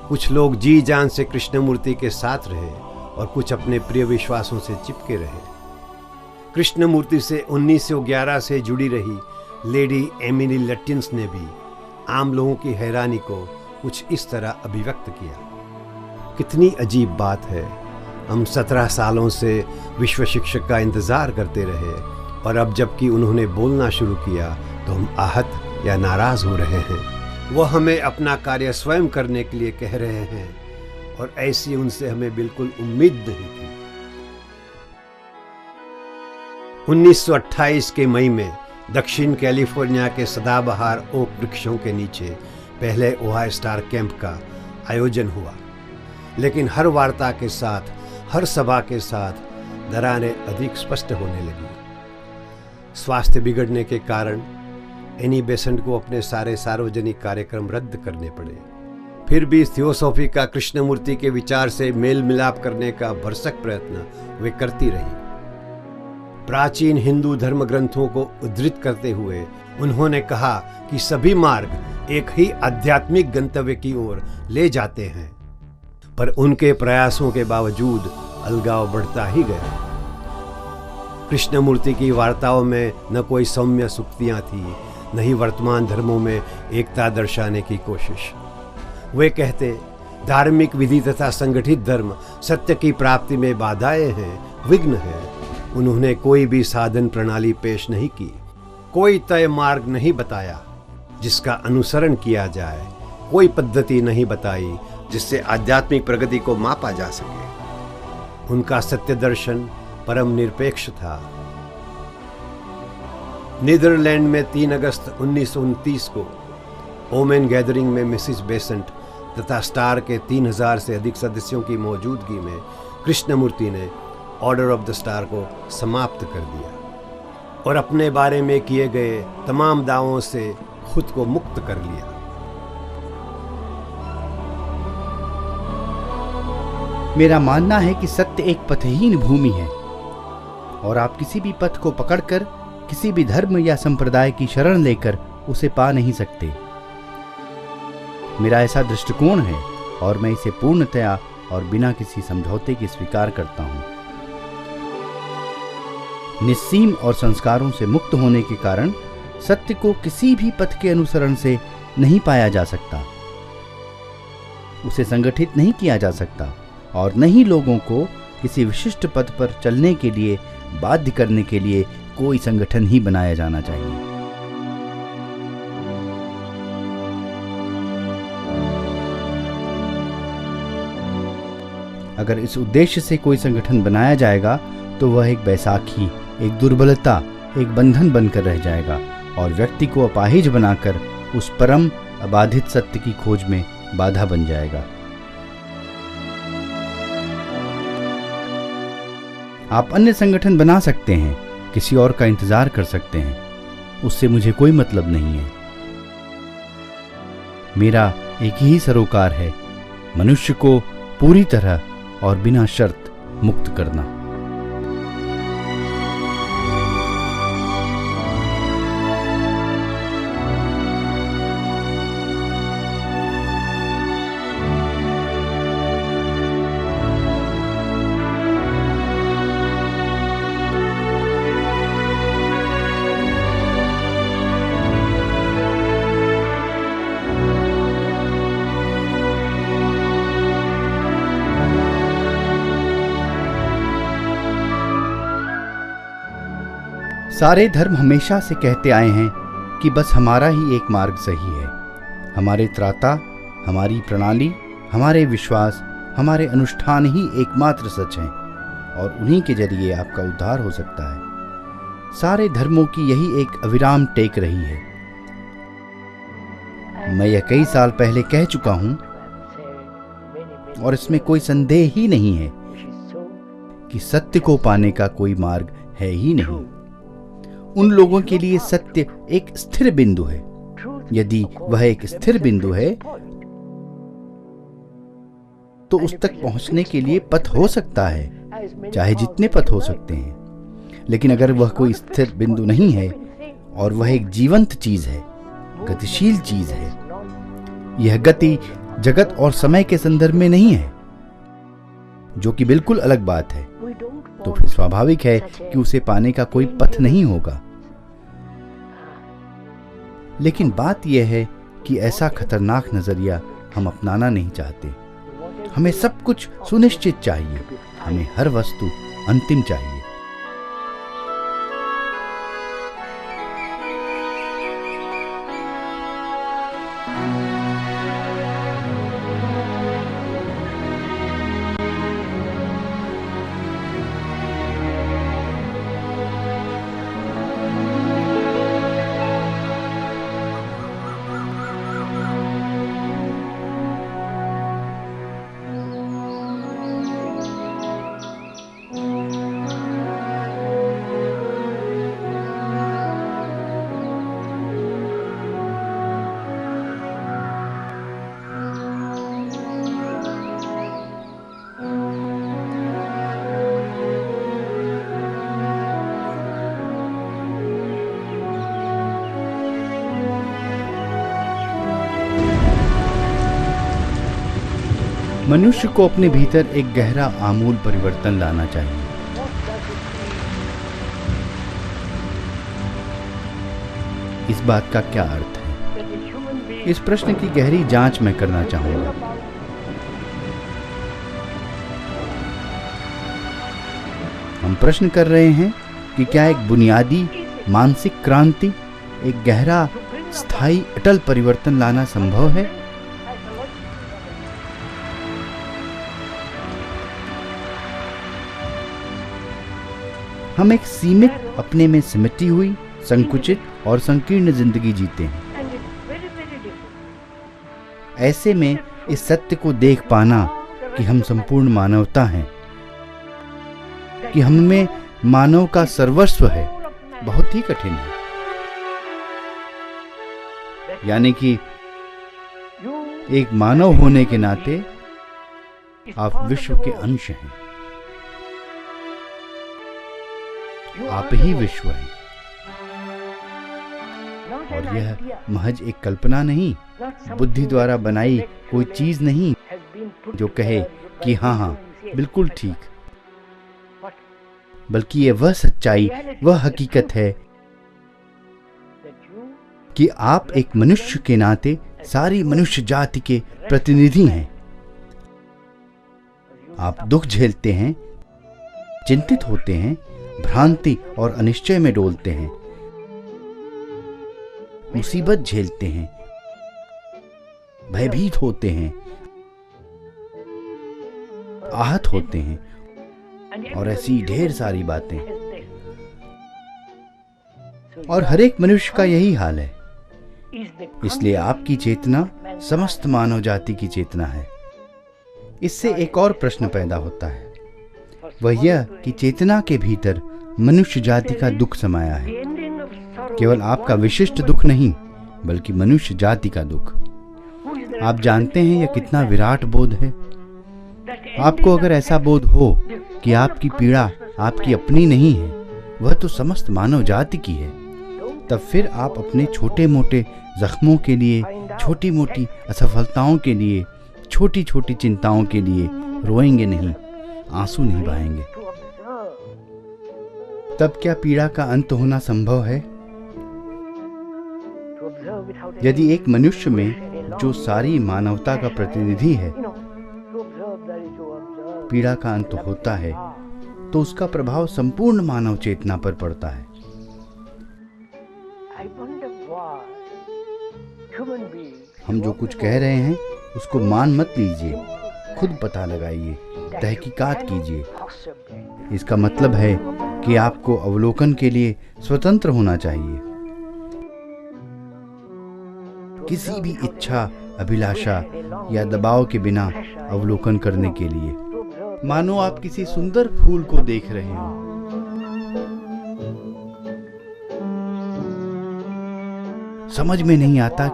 कुछ लोग जी जान से कृष्णमूर्ति के साथ रहे और कुछ अपने प्रिय विश्वासों से चिपके रहे। कृष्णमूर्ति से 1911 से जुड़ी रही लेडी एमिली लटिन्स ने भी आम लोगों की हैरानी को कुछ इस तरह अभिव्यक्त किया। कितनी अजीब बात है, हम 17 सालों से विश्व शिक्षक का इंतजार करते रहे और अब जबकि उन्होंने बोलना शुरू किया तो हम आहत या नाराज हो रहे हैं। वो हमें अपना कार्य स्वयं करने के लिए कह रहे हैं और ऐसी उनसे हमें बिल्कुल उम्मीद नहीं थी। 1928 के मई में दक्षिण कैलिफोर्निया के सदाबहार ओक वृक्षों के नीचे पहले ओहायो स्टार कैंप का आयोजन हुआ, लेकिन हर वार्ता के साथ, हर सभा के साथ दरारें अधिक स्पष्ट होने लगी। स्वास्थ्य बिगड़ने के कारण एनी बेसेंट को अपने सारे सार्वजनिक कार्यक्रम रद्द करने पड़े। फिर भी थियोसॉफी का कृष्णमूर्ति के विचार से मेल मिलाप करने का भरसक प्रयत्न वे करती रही। प्राचीन हिंदू धर्म ग्रंथों को उद्धृत करते हुए उन्होंने कहा कि सभी मार्ग एक ही आध्यात्मिक गंतव्य की ओर ले जाते हैं। पर उनके प्रयासों के बावजूद अलगाव बढ़ता ही गया। कृष्णमूर्ति की वार्ताओं में न कोई सौम्य सूक्तियां थी, न ही वर्तमान धर्मों में एकता दर्शाने की कोशिश। वे कहते, धार्मिक विधि तथा संगठित धर्म सत्य की प्राप्ति में बाधाएं हैं, विघ्न है। उन्होंने कोई भी साधन प्रणाली पेश नहीं की, कोई तय मार्ग नहीं बताया जिसका अनुसरण किया जाए, कोई पद्धति नहीं बताई जिससे आध्यात्मिक प्रगति को मापा जा सके। उनका सत्य दर्शन परम निरपेक्ष था। नीदरलैंड में 3 अगस्त 1929 को ओमेन गैदरिंग में मिसिस बेसेंट तथा स्टार के 3000 से अधिक सदस्यों की मौजूदगी में कृष्णमूर्ति ने ऑर्डर ऑफ द स्टार को समाप्त कर दिया और अपने बारे में किए गए तमाम दावों से खुद को मुक्त कर लिया। मेरा मानना है कि सत्य एक पथहीन भूमि है और आप किसी भी पथ को पकड़कर किसी भी धर्म या संप्रदाय की शरण लेकर उसे पा नहीं सकते। मेरा ऐसा दृष्टिकोण है और मैं इसे पूर्णतया और बिना किसी समझौते के स्वीकार करता हूं। निस्सीम और संस्कारों से मुक्त होने के कारण सत्य को किसी भी पथ के अनुसरण से नहीं पाया जा सकता, उसे संगठित नहीं किया जा सकता और न ही लोगों को किसी विशिष्ट पथ पर चलने के लिए बाध्य करने के लिए कोई संगठन ही बनाया जाना चाहिए। अगर इस उद्देश्य से कोई संगठन बनाया जाएगा तो वह एक बैसाखी, एक दुर्बलता, एक बंधन बनकर रह जाएगा और व्यक्ति को अपाहिज बनाकर उस परम अबाधित सत्य की खोज में बाधा बन जाएगा। आप अन्य संगठन बना सकते हैं, किसी और का इंतजार कर सकते हैं, उससे मुझे कोई मतलब नहीं है। मेरा एक ही सरोकार है, मनुष्य को पूरी तरह और बिना शर्त मुक्त करना। सारे धर्म हमेशा से कहते आए हैं कि बस हमारा ही एक मार्ग सही है। हमारे त्राता, हमारी प्रणाली, हमारे विश्वास, हमारे अनुष्ठान ही एकमात्र सच हैं और उन्हीं के जरिए आपका उद्धार हो सकता है। सारे धर्मों की यही एक अविराम टेक रही है। मैं यह कई साल पहले कह चुका हूं और इसमें कोई संदेह ही नहीं है कि सत्य को पाने का कोई मार्ग है ही नहीं। उन लोगों के लिए सत्य एक स्थिर बिंदु है। यदि वह एक स्थिर बिंदु है तो उस तक पहुंचने के लिए पथ हो सकता है, चाहे जितने पथ हो सकते हैं। लेकिन अगर वह कोई स्थिर बिंदु नहीं है और वह एक जीवंत चीज है, गतिशील चीज है, यह गति जगत और समय के संदर्भ में नहीं है, जो कि बिल्कुल अलग बात है, तो फिर स्वाभाविक है कि उसे पाने का कोई पथ नहीं होगा। लेकिन बात यह है कि ऐसा खतरनाक नजरिया हम अपनाना नहीं चाहते। हमें सब कुछ सुनिश्चित चाहिए, हमें हर वस्तु अंतिम चाहिए। मनुष्य को अपने भीतर एक गहरा आमूल परिवर्तन लाना चाहिए। इस बात का क्या अर्थ है? इस प्रश्न की गहरी जांच मैं करना चाहूंगा। हम प्रश्न कर रहे हैं कि क्या एक बुनियादी मानसिक क्रांति, एक गहरा स्थायी अटल परिवर्तन लाना संभव है? हम एक सीमित, अपने में सिमटी हुई, संकुचित और संकीर्ण जिंदगी जीते हैं। ऐसे में इस सत्य को देख पाना कि हम संपूर्ण मानवता हैं, कि हम में मानव का सर्वस्व है, बहुत ही कठिन है। यानी कि एक मानव होने के नाते आप विश्व के अंश हैं। आप ही विश्व हैं। और यह महज एक कल्पना नहीं, बुद्धि द्वारा बनाई कोई चीज नहीं जो कहे कि हाँ बिल्कुल ठीक, बल्कि यह वह सच्चाई, वह हकीकत है कि आप एक मनुष्य के नाते सारी मनुष्य जाति के प्रतिनिधि हैं। आप दुख झेलते हैं, चिंतित होते हैं, भ्रांति और अनिश्चय में डोलते हैं, मुसीबत झेलते हैं, भयभीत होते हैं, आहत होते हैं और ऐसी ढेर सारी बातें। और हर एक मनुष्य का यही हाल है। इसलिए आपकी चेतना समस्त मानव जाति की चेतना है। इससे एक और प्रश्न पैदा होता है, वह यह कि चेतना के भीतर मनुष्य जाति का दुख समाया है। केवल आपका विशिष्ट दुख नहीं, बल्कि मनुष्य जाति का दुख। आप जानते हैं यह कितना विराट बोध है। आपको अगर ऐसा बोध हो कि आपकी पीड़ा आपकी अपनी नहीं है, वह तो समस्त मानव जाति की है, तब फिर आप अपने छोटे मोटे जख्मों के लिए, छोटी मोटी असफलताओं के लिए, छोटी छोटी चिंताओं के लिए रोएंगे नहीं, आंसू नहीं बहाएंगे। तब क्या पीड़ा का अंत होना संभव है? यदि एक मनुष्य में जो सारी मानवता का प्रतिनिधि है पीड़ा का अंत होता है, तो उसका प्रभाव संपूर्ण मानव चेतना पर पड़ता है। हम जो कुछ कह रहे हैं उसको मान मत लीजिए, खुद पता लगाइए, तहकीकात कीजिए। इसका मतलब है कि आपको अवलोकन के लिए स्वतंत्र होना चाहिए। किसी भी इच्छा, अभिलाषा या दबाव के बिना अवलोकन करने के लिए। मानो आप किसी सुंदर फूल को देख रहे हो। समझ में नहीं आता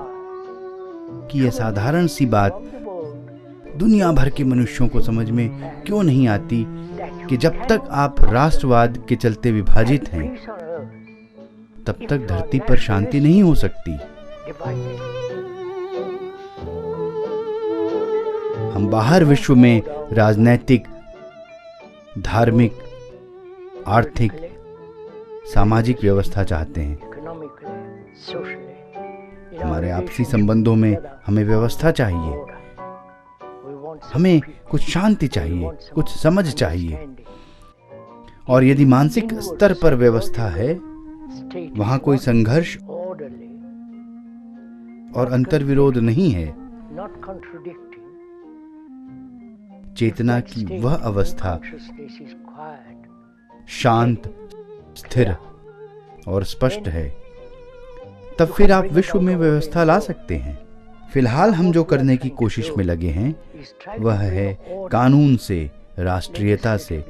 कि यह साधारण सी बात दुनिया भर के मनुष्यों को समझ में क्यों नहीं आती कि जब तक आप राष्ट्रवाद के चलते विभाजित हैं, तब तक धरती पर शांति नहीं हो सकती। हम बाहर विश्व में राजनैतिक, धार्मिक, आर्थिक, सामाजिक व्यवस्था चाहते हैं। हमारे आपसी संबंधों में हमें व्यवस्था चाहिए। हमें कुछ शांति चाहिए, कुछ समझ चाहिए। और यदि मानसिक स्तर पर व्यवस्था है, वहां कोई संघर्ष और अंतर्विरोध नहीं है। चेतना की वह अवस्था शांत, स्थिर और स्पष्ट है, तब फिर आप विश्व में व्यवस्था ला सकते हैं। फिलहाल हम जो करने की कोशिश में लगे हैं वह है कानून से, राष्ट्रीयता से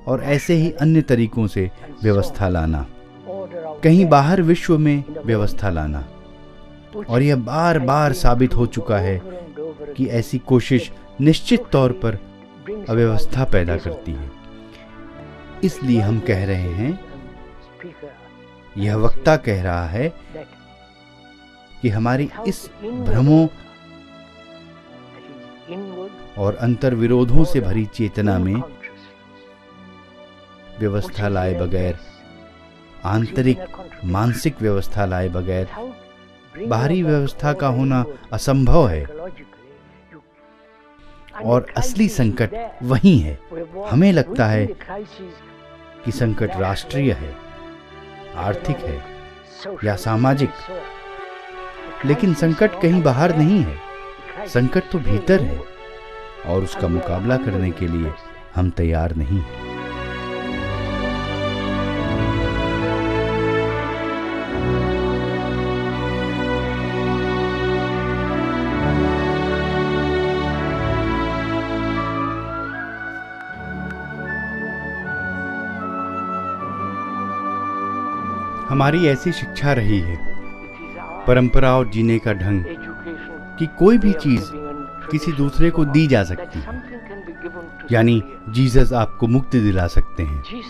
और ऐसे ही अन्य तरीकों से व्यवस्था लाना, कहीं बाहर विश्व में व्यवस्था लाना। और यह बार बार साबित हो चुका है कि ऐसी कोशिश निश्चित तौर पर अव्यवस्था पैदा करती है। इसलिए हम कह रहे हैं, यह वक्ता कह रहा है कि हमारी इस भ्रमों और अंतर्विरोधों से भरी चेतना में व्यवस्था लाए बगैर, आंतरिक मानसिक व्यवस्था लाए बगैर बाहरी व्यवस्था का होना असंभव है। और असली संकट वही है। हमें लगता है कि संकट राष्ट्रीय है, आर्थिक है या सामाजिक, लेकिन संकट कहीं बाहर नहीं है, संकट तो भीतर है और उसका मुकाबला करने के लिए हम तैयार नहीं हैं। हमारी ऐसी शिक्षा रही है, परंपरा और जीने का ढंग, कि कोई भी चीज किसी दूसरे को दी जा सकती है। यानी जीसस आपको मुक्ति दिला सकते हैं,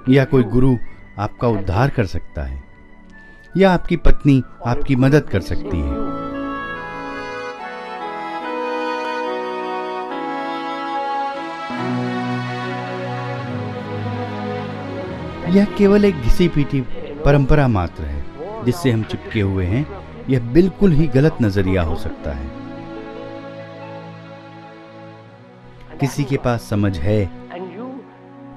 या कोई गुरु आपका उद्धार कर सकता है, या आपकी पत्नी आपकी मदद कर सकती है। यह केवल एक घिसी पीटी परंपरा मात्र है जिससे हम चिपके हुए हैं। यह बिल्कुल ही गलत नजरिया हो सकता है। किसी के पास समझ है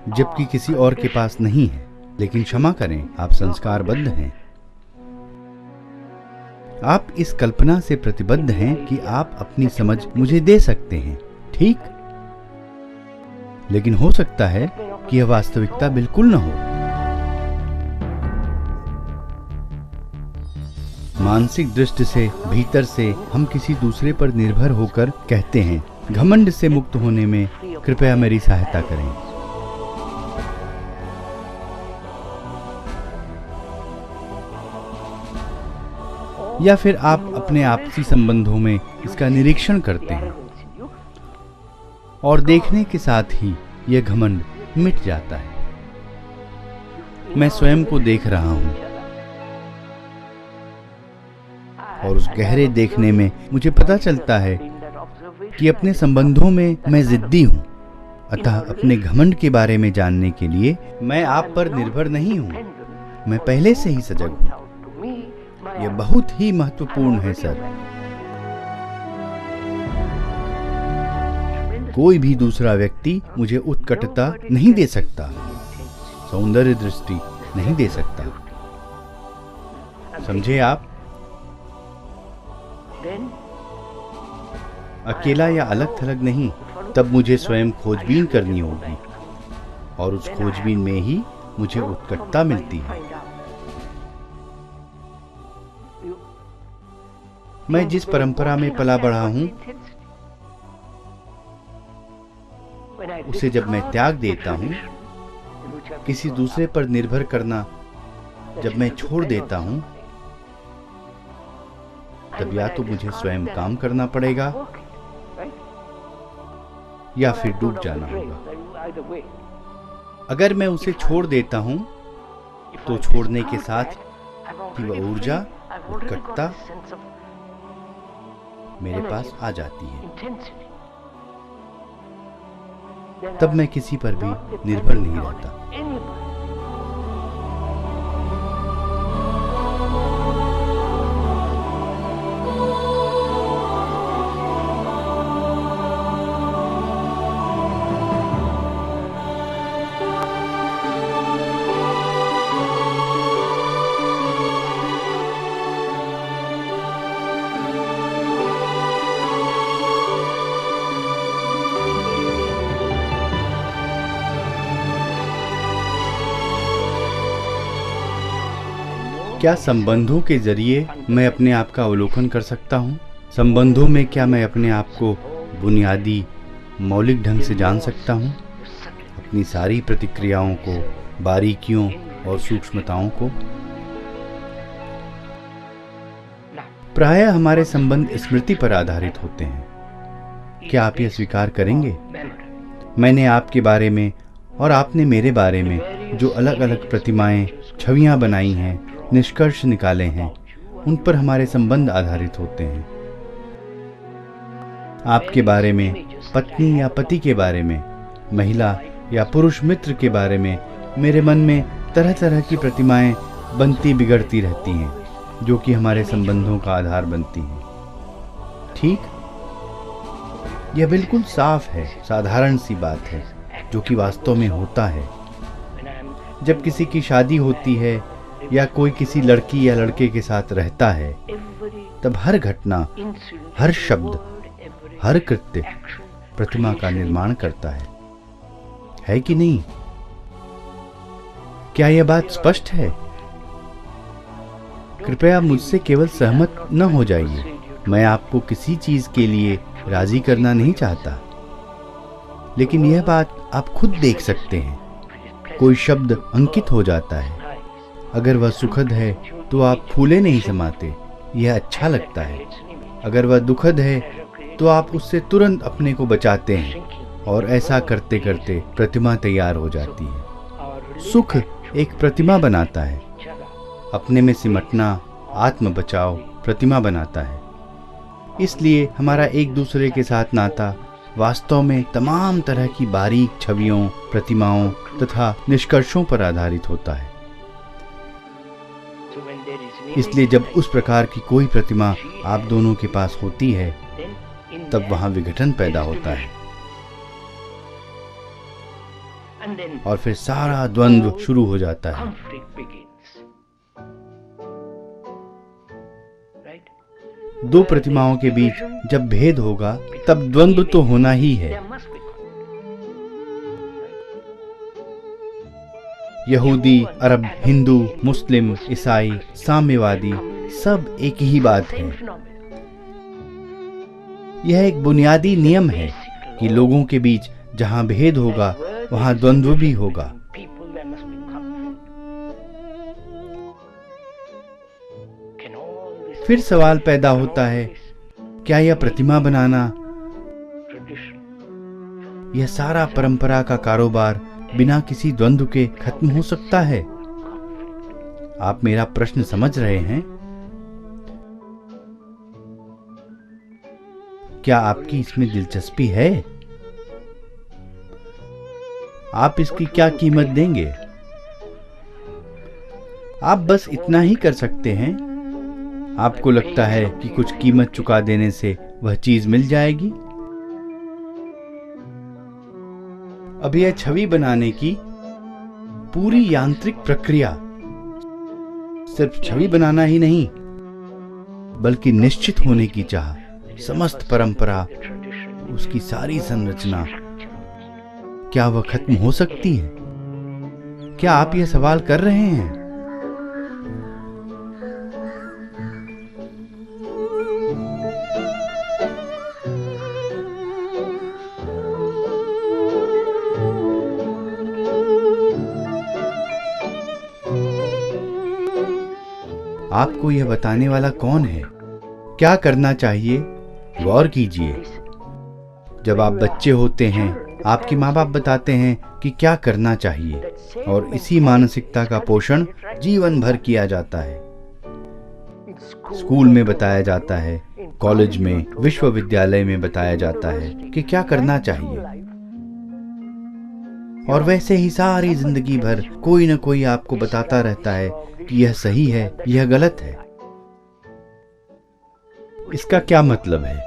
जबकि किसी और के पास नहीं है, लेकिन क्षमा करें, आप संस्कारबद्ध हैं। आप इस कल्पना से प्रतिबद्ध हैं कि आप अपनी समझ मुझे दे सकते हैं, ठीक? लेकिन हो सकता है कि यह वास्तविकता बिल्कुल न हो। मानसिक दृष्टि से, भीतर से हम किसी दूसरे पर निर्भर होकर कहते हैं, घमंड से मुक्त होने में कृपया मेरी सहायता करें। या फिर आप अपने आपसी संबंधों में इसका निरीक्षण करते हैं और देखने के साथ ही यह घमंड मिट जाता है। मैं स्वयं को देख रहा हूं और उस गहरे देखने में मुझे पता चलता है कि अपने संबंधों में मैं जिद्दी हूं। अतः अपने घमंड के बारे में जानने के लिए मैं आप पर निर्भर नहीं हूं, मैं पहले से ही सजग हूं। यह बहुत ही महत्वपूर्ण है सर। कोई भी दूसरा व्यक्ति मुझे उत्कटता नहीं दे सकता, सौंदर्य दृष्टि नहीं दे सकता। समझे आप? अकेला या अलग थलग नहीं, तब मुझे स्वयं खोजबीन करनी होगी और उस खोजबीन में ही मुझे उत्कटता मिलती है। मैं जिस परंपरा में पला बढ़ा हूं, उसे जब मैं त्याग देता हूं, किसी दूसरे पर निर्भर करना जब मैं छोड़ देता हूं, तब या तो मुझे स्वयं काम करना पड़ेगा या फिर डूब जाना होगा। अगर मैं उसे छोड़ देता हूं, तो छोड़ने के साथ ही वह ऊर्जा, उत्कटता मेरे पास आ जाती है। तब मैं किसी पर भी निर्भर नहीं रहता। क्या संबंधों के जरिए मैं अपने आप का अवलोकन कर सकता हूँ? संबंधों में क्या मैं अपने आप को बुनियादी, मौलिक ढंग से जान सकता हूँ? अपनी सारी प्रतिक्रियाओं को, बारीकियों और सूक्ष्मताओं को? प्रायः हमारे संबंध स्मृति पर आधारित होते हैं। क्या आप यह स्वीकार करेंगे? मैंने आपके बारे में और आपने मेरे बारे में जो अलग अलग प्रतिमाएं, छवियां बनाई हैं, निष्कर्ष निकाले हैं, उन पर हमारे संबंध आधारित होते हैं। आपके बारे में, पत्नी या पति के बारे में, महिला या पुरुष मित्र के बारे में मेरे मन में तरह तरह की प्रतिमाएं बनती बिगड़ती रहती हैं, जो कि हमारे संबंधों का आधार बनती हैं। ठीक, यह बिल्कुल साफ है, साधारण सी बात है, जो कि वास्तव में होता है। जब किसी की शादी होती है या कोई किसी लड़की या लड़के के साथ रहता है, तब हर घटना, हर शब्द, हर कृत्य प्रतिमा का निर्माण करता है कि नहीं? क्या यह बात स्पष्ट है? कृपया मुझसे केवल सहमत न हो जाइए। मैं आपको किसी चीज के लिए राजी करना नहीं चाहता, लेकिन यह बात आप खुद देख सकते हैं। कोई शब्द अंकित हो जाता है, अगर वह सुखद है तो आप फूले नहीं समाते, यह अच्छा लगता है। अगर वह दुखद है तो आप उससे तुरंत अपने को बचाते हैं, और ऐसा करते करते प्रतिमा तैयार हो जाती है। सुख एक प्रतिमा बनाता है। अपने में सिमटना आत्म बचाव प्रतिमा बनाता है। इसलिए हमारा एक दूसरे के साथ नाता वास्तव में तमाम तरह की बारीक छवियों, प्रतिमाओं तथा निष्कर्षों पर आधारित होता है। इसलिए जब उस प्रकार की कोई प्रतिमा आप दोनों के पास होती है, तब वहां विघटन पैदा होता है, और फिर सारा द्वंद्व शुरू हो जाता है। दो प्रतिमाओं के बीच जब भेद होगा, तब द्वंद्व तो होना ही है। यहूदी, अरब, हिंदू, मुस्लिम, ईसाई, साम्यवादी, सब एक ही बात है। यह एक बुनियादी नियम है कि लोगों के बीच जहां भेद होगा, वहां द्वंद्व भी होगा। फिर सवाल पैदा होता है, क्या यह प्रतिमा बनाना, यह सारा परंपरा का कारोबार बिना किसी द्वंद्व के खत्म हो सकता है? आप मेरा प्रश्न समझ रहे हैं? क्या आपकी इसमें दिलचस्पी है? आप इसकी क्या कीमत देंगे? आप बस इतना ही कर सकते हैं। आपको लगता है कि कुछ कीमत चुका देने से वह चीज मिल जाएगी? अब यह छवि बनाने की पूरी यांत्रिक प्रक्रिया सिर्फ छवि बनाना ही नहीं, बल्कि निश्चित होने की चाह, समस्त परंपरा, उसकी सारी संरचना, क्या वह खत्म हो सकती है? क्या आप यह सवाल कर रहे हैं? आपको यह बताने वाला कौन है? क्या करना चाहिए? गौर कीजिए। जब आप बच्चे होते हैं, आपके माँ बाप बताते हैं कि क्या करना चाहिए, और इसी मानसिकता का पोषण जीवन भर किया जाता है। स्कूल में बताया जाता है, कॉलेज में, विश्वविद्यालय में बताया जाता है कि क्या करना चाहिए, और वैसे ही सारी जिंदगी भर कोई न कोई आपको बताता रहता है कि यह सही है, यह गलत है। इसका क्या मतलब है?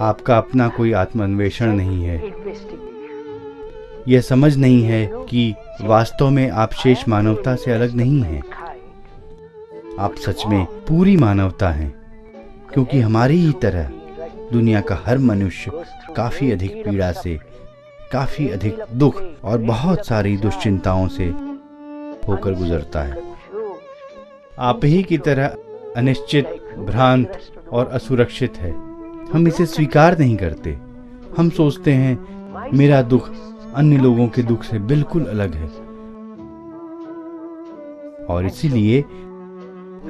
आपका अपना कोई आत्मान्वेषण नहीं है। यह समझ नहीं है कि वास्तव में आप शेष मानवता से अलग नहीं हैं। आप सच में पूरी मानवता हैं, क्योंकि हमारी ही तरह दुनिया का हर मनुष्य काफी अधिक पीड़ा से, काफी अधिक दुख और बहुत सारी दुश्चिंताओं से होकर गुजरता है। आप ही की तरह अनिश्चित, भ्रांत और असुरक्षित है। हम इसे स्वीकार नहीं करते। हम सोचते हैं मेरा दुख अन्य लोगों के दुख से बिल्कुल अलग है, और इसीलिए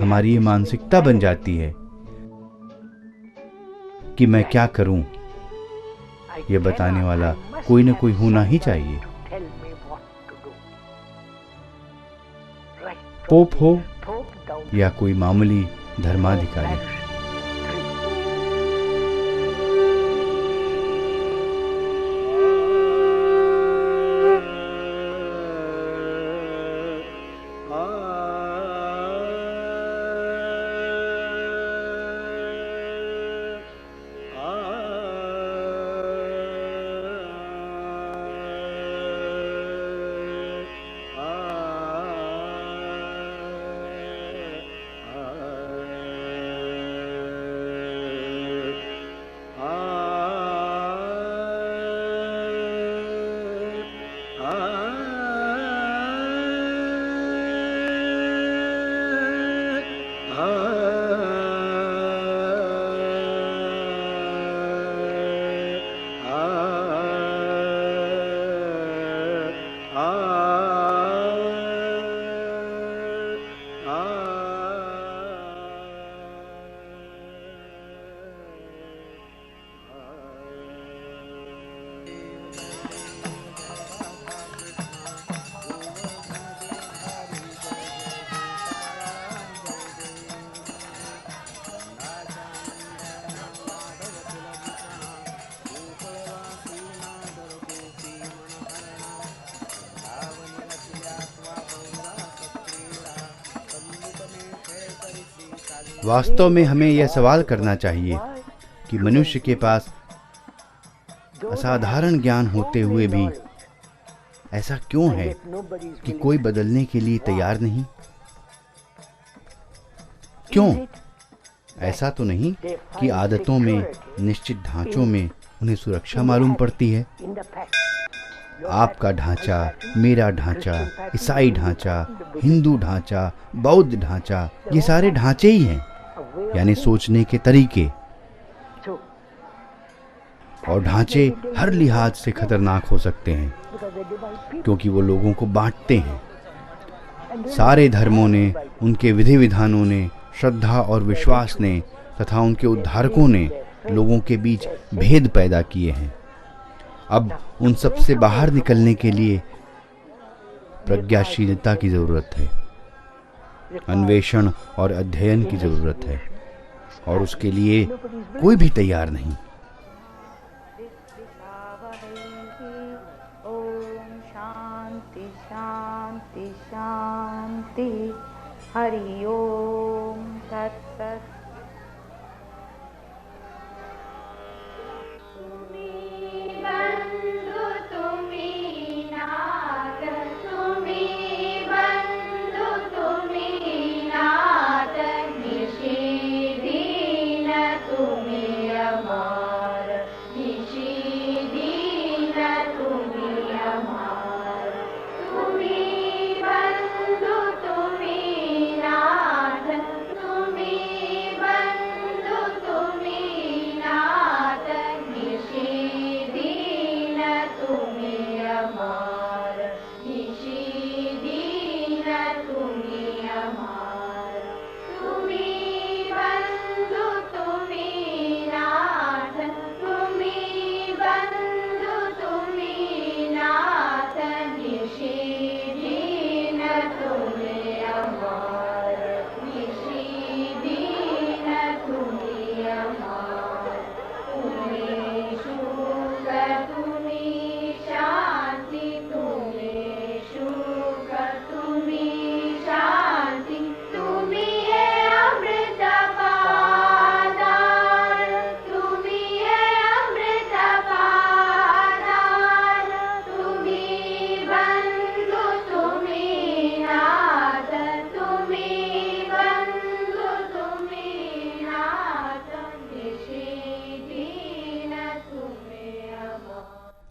हमारी ये मानसिकता बन जाती है कि मैं क्या करूं, यह बताने वाला कोई न कोई होना ही चाहिए। पोप हो या कोई मामूली धर्माधिकारी। वास्तव में हमें यह सवाल करना चाहिए कि मनुष्य के पास असाधारण ज्ञान होते हुए भी ऐसा क्यों है कि कोई बदलने के लिए तैयार नहीं? क्यों? ऐसा तो नहीं कि आदतों में, निश्चित ढांचों में उन्हें सुरक्षा मालूम पड़ती है। आपका ढांचा, मेरा ढांचा, ईसाई ढांचा, हिंदू ढांचा, बौद्ध ढांचा, ये सारे ढांचे ही हैं, यानी सोचने के तरीके। और ढांचे हर लिहाज से खतरनाक हो सकते हैं क्योंकि वो लोगों को बांटते हैं। सारे धर्मों ने, उनके विधि विधानों ने, श्रद्धा और विश्वास ने तथा उनके उद्धारकों ने लोगों के बीच भेद पैदा किए हैं। अब उन सब से बाहर निकलने के लिए प्रज्ञाशीलता की जरूरत है, अन्वेषण और अध्ययन की जरूरत है, और उसके लिए कोई भी तैयार नहीं। ओम शांति शांति शांति। हरि ओम तत्सत।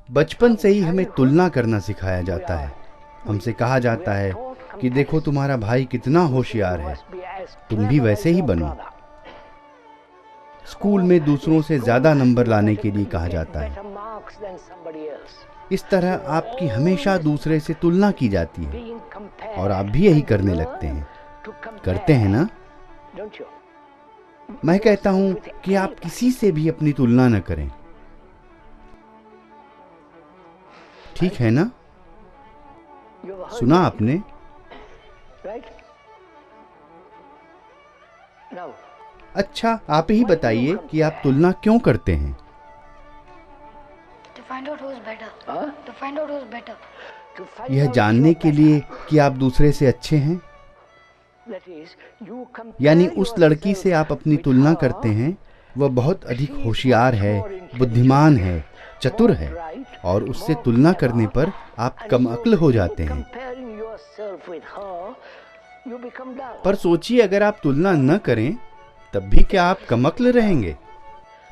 बचपन से ही हमें तुलना करना सिखाया जाता है। हमसे कहा जाता है कि देखो तुम्हारा भाई कितना होशियार है, तुम भी वैसे ही बनो। स्कूल में दूसरों से ज्यादा नंबर लाने के लिए कहा जाता है। इस तरह आपकी हमेशा दूसरे से तुलना की जाती है और आप भी यही करने लगते हैं। करते हैं ना? मैं कहता हूं कि आप किसी से भी अपनी तुलना न करें। ठीक है ना? सुना आपने? अच्छा, आप ही बताइए कि आप तुलना क्यों करते हैं? यह जानने के लिए कि आप दूसरे से अच्छे हैं यानी उस लड़की से आप अपनी तुलना करते हैं, वह बहुत अधिक होशियार है, बुद्धिमान है, चतुर है, और उससे तुलना करने पर आप कम अक्ल हो जाते हैं। पर सोचिए, अगर आप तुलना न करें तब भी क्या आप कम अक्ल रहेंगे?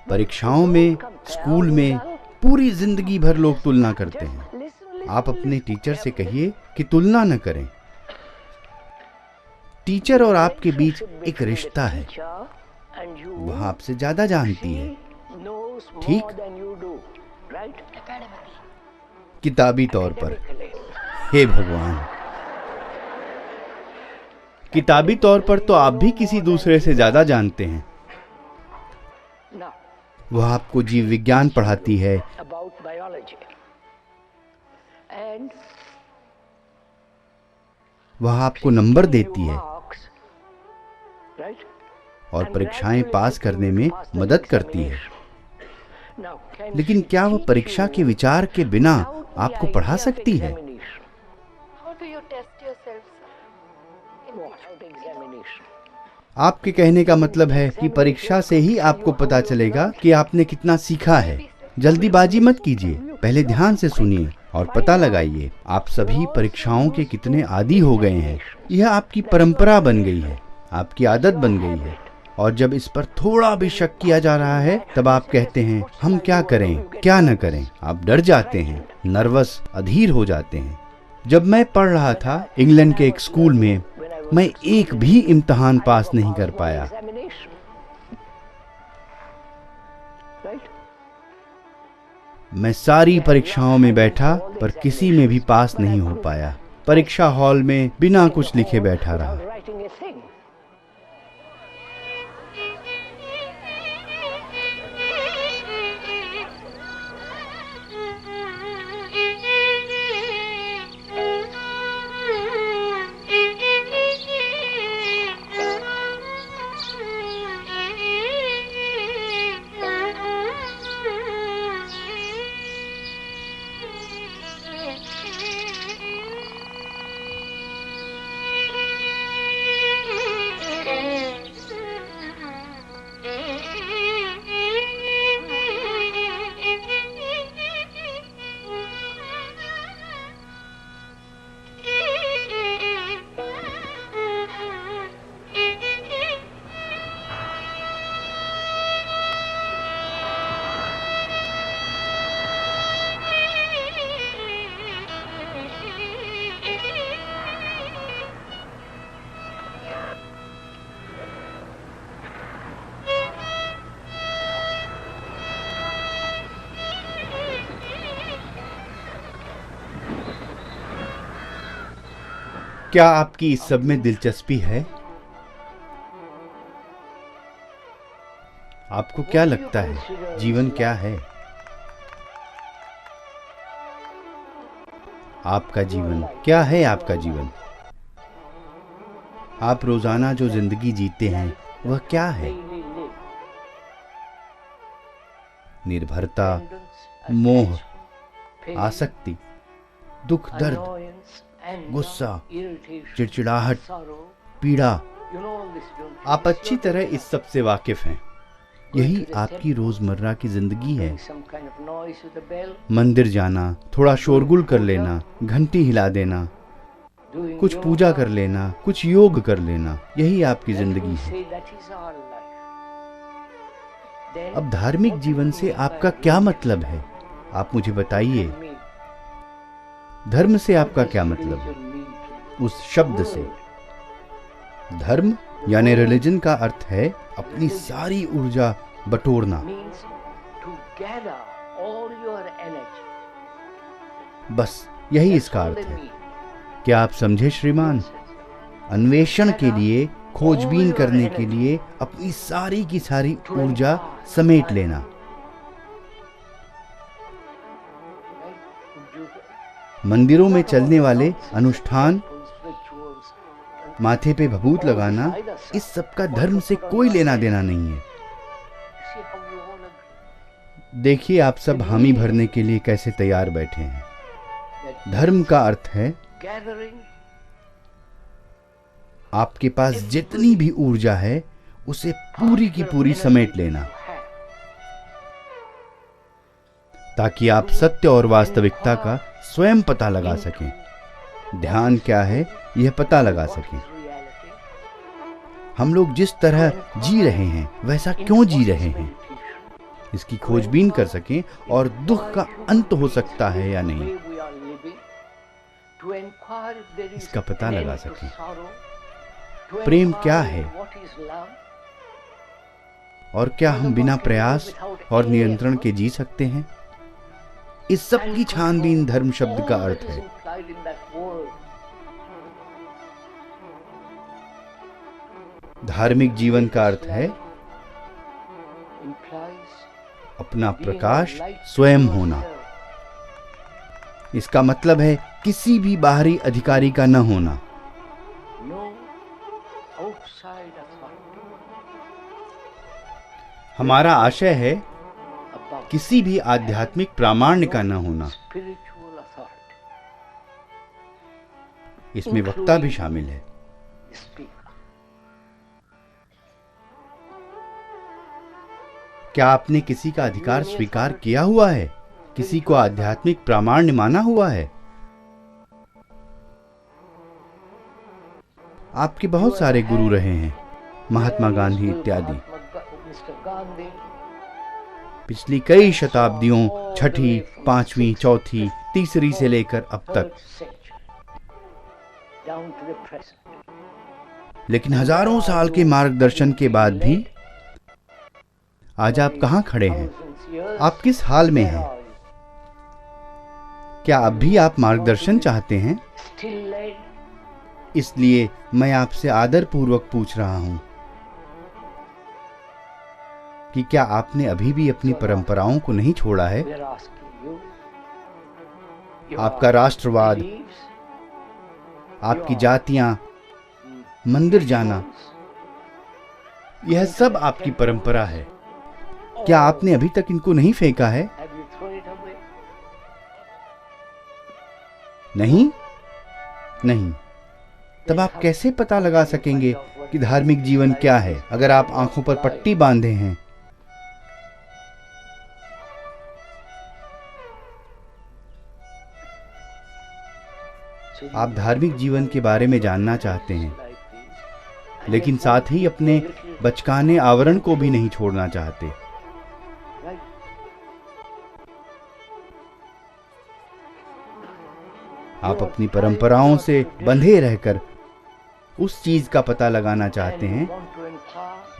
परीक्षाओं में, स्कूल में पूरी जिंदगी भर लोग तुलना करते हैं। आप अपने टीचर से कहिए कि तुलना न करें। टीचर और आपके बीच एक रिश्ता है, वह आपसे ज्यादा जानती है, ठीक? किताबी तौर पर, हे भगवान, किताबी तौर पर तो आप भी किसी दूसरे से ज्यादा जानते हैं। वह आपको जीव विज्ञान पढ़ाती है, वह आपको नंबर देती है और परीक्षाएं पास करने में मदद करती है। लेकिन क्या वह परीक्षा के विचार के बिना आपको पढ़ा सकती है? आपके कहने का मतलब है कि परीक्षा से ही आपको पता चलेगा कि आपने कितना सीखा है। जल्दीबाजी मत कीजिए, पहले ध्यान से सुनिए और पता लगाइए आप सभी परीक्षाओं के कितने आदी हो गए हैं। यह आपकी परंपरा बन गई है, आपकी आदत बन गई है, और जब इस पर थोड़ा भी शक किया जा रहा है तब आप कहते हैं हम क्या करें, क्या न करें। आप डर जाते हैं, नर्वस, अधीर हो जाते हैं। जब मैं पढ़ रहा था इंग्लैंड के एक स्कूल में, मैं एक भी इम्तिहान पास नहीं कर पाया। मैं सारी परीक्षाओं में बैठा पर किसी में भी पास नहीं हो पाया। परीक्षा हॉल में बिना कुछ लिखे बैठा रहा। क्या आपकी इस सब में दिलचस्पी है? आपको क्या लगता है जीवन क्या है? आपका जीवन क्या है? आपका जीवन, आप रोजाना जो जिंदगी जीते हैं वह क्या है? निर्भरता, मोह, आसक्ति, दुख, दर्द, गुस्सा, चिड़चिड़ाहट, पीड़ा। आप अच्छी तरह इस सब से वाकिफ हैं। यही आपकी रोजमर्रा की जिंदगी है। मंदिर जाना, थोड़ा शोरगुल कर लेना, घंटी हिला देना, कुछ पूजा कर लेना, कुछ योग कर लेना, यही आपकी जिंदगी है। अब धार्मिक जीवन से आपका क्या मतलब है? आप मुझे बताइए। धर्म से आपका क्या मतलब है? उस शब्द से धर्म यानी रिलीजन का अर्थ है अपनी सारी ऊर्जा बटोरना। बस यही इसका अर्थ है। क्या आप समझे श्रीमान? अन्वेषण के लिए, खोजबीन करने के लिए अपनी सारी की सारी ऊर्जा समेट लेना। मंदिरों में चलने वाले अनुष्ठान, माथे पे भभूत लगाना, इस सब का धर्म से कोई लेना देना नहीं है। देखिए आप सब हामी भरने के लिए कैसे तैयार बैठे हैं। धर्म का अर्थ है आपके पास जितनी भी ऊर्जा है उसे पूरी की पूरी समेट लेना, ताकि आप सत्य और वास्तविकता का स्वयं पता लगा सकें। ध्यान क्या है यह पता लगा सकें। हम लोग जिस तरह जी रहे हैं वैसा क्यों जी रहे हैं, इसकी खोजबीन कर सकें और दुख का अंत हो सकता है या नहीं, इसका पता लगा सकें। प्रेम क्या है और क्या हम बिना प्रयास और नियंत्रण के जी सकते हैं? इस सब की छानबीन धर्म शब्द का अर्थ है। धार्मिक जीवन का अर्थ है अपना प्रकाश स्वयं होना। इसका मतलब है किसी भी बाहरी अधिकारी का न होना। हमारा आशय है किसी भी आध्यात्मिक प्रामाण्य का न होना। इसमें वक्ता भी शामिल है। क्या आपने किसी का अधिकार स्वीकार किया हुआ है? किसी को आध्यात्मिक प्रामाण्य माना हुआ है? आपके बहुत सारे गुरु रहे हैं, महात्मा गांधी इत्यादि। पिछली कई शताब्दियों, छठी, पांचवी, चौथी, तीसरी से लेकर अब तक, लेकिन हजारों साल के मार्गदर्शन के बाद भी आज आप कहां खड़े हैं? आप किस हाल में हैं? क्या अब भी आप मार्गदर्शन चाहते हैं? इसलिए मैं आपसे आदर पूर्वक पूछ रहा हूं कि क्या आपने अभी भी अपनी परंपराओं को नहीं छोड़ा है? आपका राष्ट्रवाद, आपकी जातियां, मंदिर जाना, यह सब आपकी परंपरा है। क्या आपने अभी तक इनको नहीं फेंका है? नहीं? नहीं। तब आप कैसे पता लगा सकेंगे कि धार्मिक जीवन क्या है, अगर आप आंखों पर पट्टी बांधे हैं? आप धार्मिक जीवन के बारे में जानना चाहते हैं, लेकिन साथ ही अपने बचकाने आवरण को भी नहीं छोड़ना चाहते। आप अपनी परंपराओं से बंधे रहकर उस चीज का पता लगाना चाहते हैं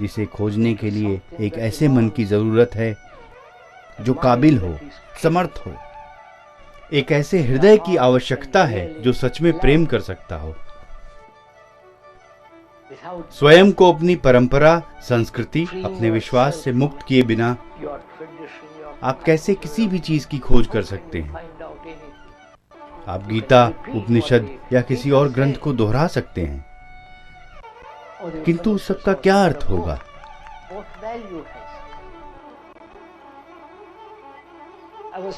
जिसे खोजने के लिए एक ऐसे मन की जरूरत है जो काबिल हो, समर्थ हो। एक ऐसे हृदय की आवश्यकता है जो सच में प्रेम कर सकता हो। स्वयं को अपनी परंपरा, संस्कृति, अपने विश्वास से मुक्त किए बिना आप कैसे किसी भी चीज की खोज कर सकते हैं? आप गीता, उपनिषद या किसी और ग्रंथ को दोहरा सकते हैं, किंतु उस सबका क्या अर्थ होगा?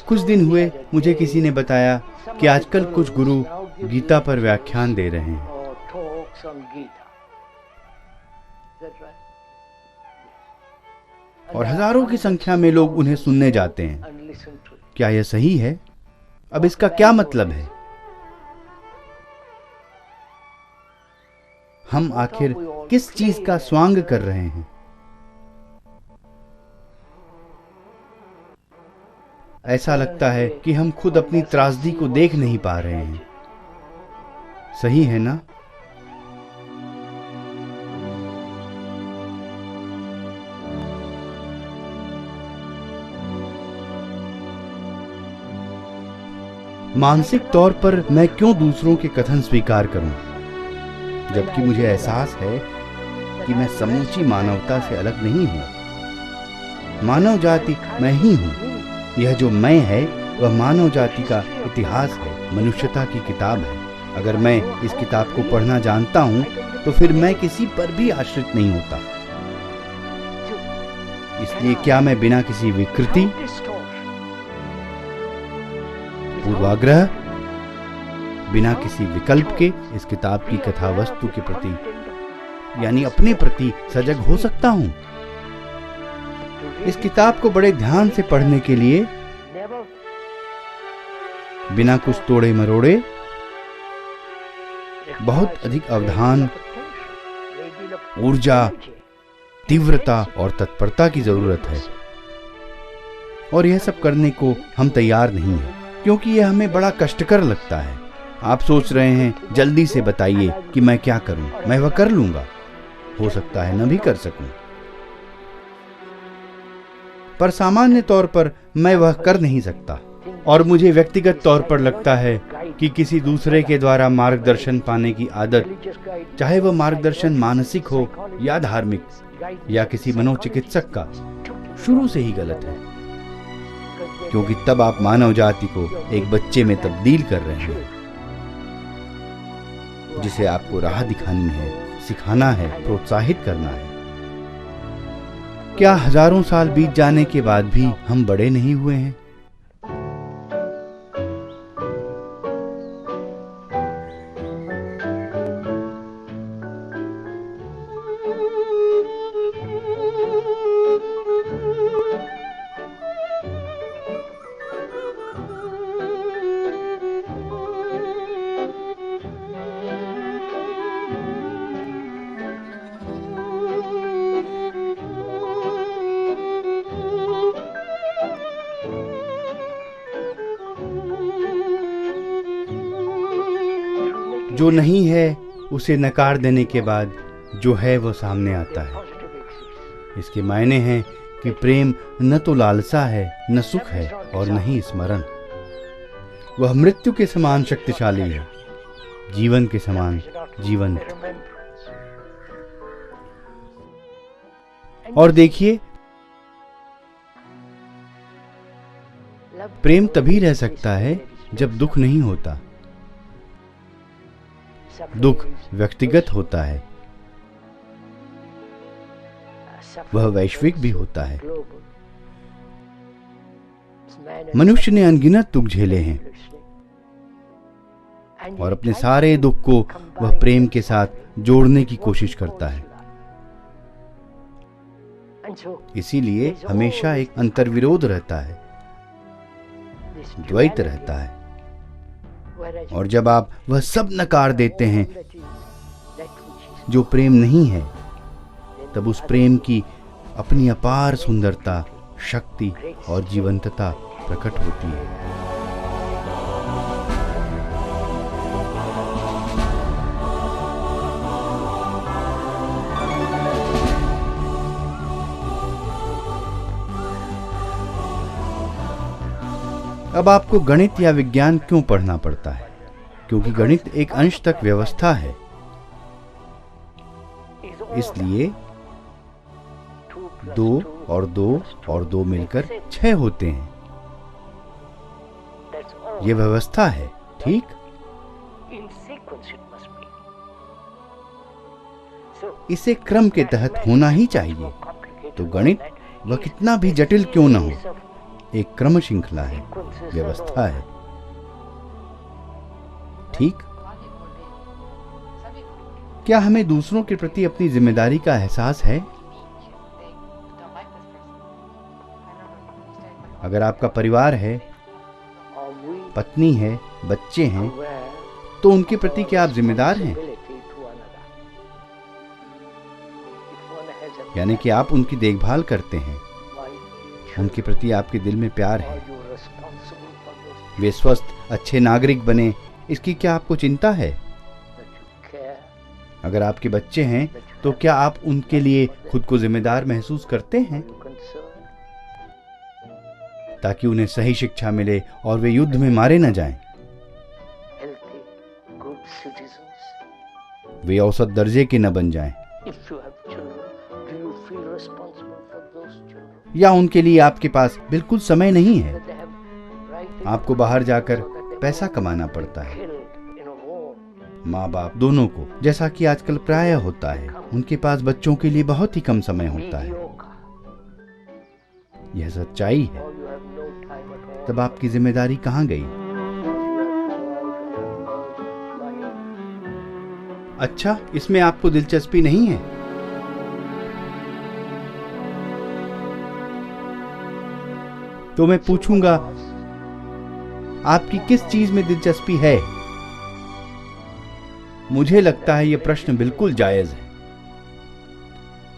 कुछ दिन हुए मुझे किसी ने बताया कि आजकल कुछ गुरु गीता पर व्याख्यान दे रहे हैं। और हजारों की संख्या में लोग उन्हें सुनने जाते हैं। क्या यह सही है? अब इसका क्या मतलब है? हम आखिर किस चीज का स्वांग कर रहे हैं? ऐसा लगता है कि हम खुद अपनी त्रासदी को देख नहीं पा रहे हैं। सही है ना? मानसिक तौर पर मैं क्यों दूसरों के कथन स्वीकार करूं, जबकि मुझे एहसास है कि मैं समूची मानवता से अलग नहीं हूं। मानव जाति मैं ही हूं। यह जो मैं है वह मानव जाति का इतिहास है, मनुष्यता की किताब है। अगर मैं इस किताब को पढ़ना जानता हूं तो फिर मैं किसी पर भी आश्रित नहीं होता। इसलिए क्या मैं बिना किसी विकृति, पूर्वाग्रह, बिना किसी विकल्प के इस किताब की कथा वस्तु के प्रति यानी अपने प्रति सजग हो सकता हूँ। इस किताब को बड़े ध्यान से पढ़ने के लिए बिना कुछ तोड़े मरोड़े बहुत अधिक अवधान, ऊर्जा, तीव्रता और तत्परता की जरूरत है। और यह सब करने को हम तैयार नहीं हैं, क्योंकि यह हमें बड़ा कष्टकर लगता है। आप सोच रहे हैं जल्दी से बताइए कि मैं क्या करूं, मैं वह कर लूंगा। हो सकता है न भी कर सकूं, पर सामान्य तौर पर मैं वह कर नहीं सकता। और मुझे व्यक्तिगत तौर पर लगता है कि किसी दूसरे के द्वारा मार्गदर्शन पाने की आदत, चाहे वह मार्गदर्शन मानसिक हो या धार्मिक या किसी मनोचिकित्सक का, शुरू से ही गलत है, क्योंकि तब आप मानव जाति को एक बच्चे में तब्दील कर रहे हैं, जिसे आपको राह दिखानी है, सिखाना है, प्रोत्साहित करना है। क्या हजारों साल बीत जाने के बाद भी हम बड़े नहीं हुए हैं? जो नहीं है उसे नकार देने के बाद जो है वो सामने आता है। इसके मायने हैं कि प्रेम न तो लालसा है, न सुख है और न ही स्मरण। वह मृत्यु के समान शक्तिशाली है, जीवन के समान जीवंत। और देखिए, प्रेम तभी रह सकता है जब दुख नहीं होता। दुख व्यक्तिगत होता है, वह वैश्विक भी होता है। मनुष्य ने अनगिनत दुख झेले हैं और अपने सारे दुख को वह प्रेम के साथ जोड़ने की कोशिश करता है। इसीलिए हमेशा एक अंतर्विरोध रहता है, द्वैत रहता है। और जब आप वह सब नकार देते हैं जो प्रेम नहीं है, तब उस प्रेम की अपनी अपार सुंदरता, शक्ति और जीवंतता प्रकट होती है। अब आपको गणित या विज्ञान क्यों पढ़ना पड़ता है? क्योंकि गणित एक अंश तक व्यवस्था है। इसलिए 2 और 2 और 2 मिलकर 6 होते हैं। यह व्यवस्था है, ठीक? इसे क्रम के तहत होना ही चाहिए। तो गणित वह कितना भी जटिल क्यों न हो, एक क्रम श्रृंखला है, व्यवस्था है, ठीक? क्या हमें दूसरों के प्रति अपनी जिम्मेदारी का एहसास है? अगर आपका परिवार है, पत्नी है, बच्चे हैं, तो उनके प्रति क्या आप जिम्मेदार हैं? यानी कि आप उनकी देखभाल करते हैं, उनके प्रति आपके दिल में प्यार है, वे स्वस्थ अच्छे नागरिक बने, इसकी क्या आपको चिंता है? अगर आपके बच्चे हैं तो क्या आप उनके लिए खुद को जिम्मेदार महसूस करते हैं, ताकि उन्हें सही शिक्षा मिले और वे युद्ध में मारे न जाएं? वे औसत दर्जे के न बन जाएं। या उनके लिए आपके पास बिल्कुल समय नहीं है, आपको बाहर जाकर पैसा कमाना पड़ता है। माँ बाप दोनों को, जैसा कि आजकल प्राय होता है, उनके पास बच्चों के लिए बहुत ही कम समय होता है। यह सच्चाई है। तब आपकी जिम्मेदारी कहाँ गई? अच्छा, इसमें आपको दिलचस्पी नहीं है? तो मैं पूछूंगा, आपकी किस चीज में दिलचस्पी है? मुझे लगता है यह प्रश्न बिल्कुल जायज है।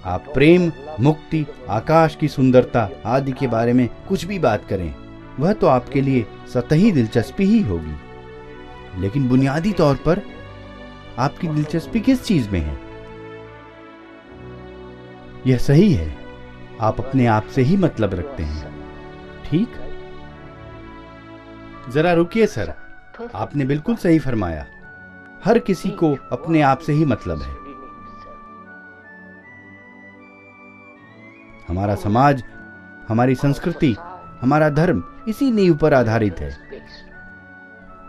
आप प्रेम, मुक्ति, आकाश की सुंदरता आदि के बारे में कुछ भी बात करें, वह तो आपके लिए सतही दिलचस्पी ही होगी। लेकिन बुनियादी तौर पर आपकी दिलचस्पी किस चीज में है? यह सही है, आप अपने आप से ही मतलब रखते हैं, ठीक? जरा रुकिए सर, आपने बिल्कुल सही फरमाया। हर किसी को अपने आप से ही मतलब है। हमारा समाज, हमारी संस्कृति, हमारा धर्म इसी नींव पर आधारित है,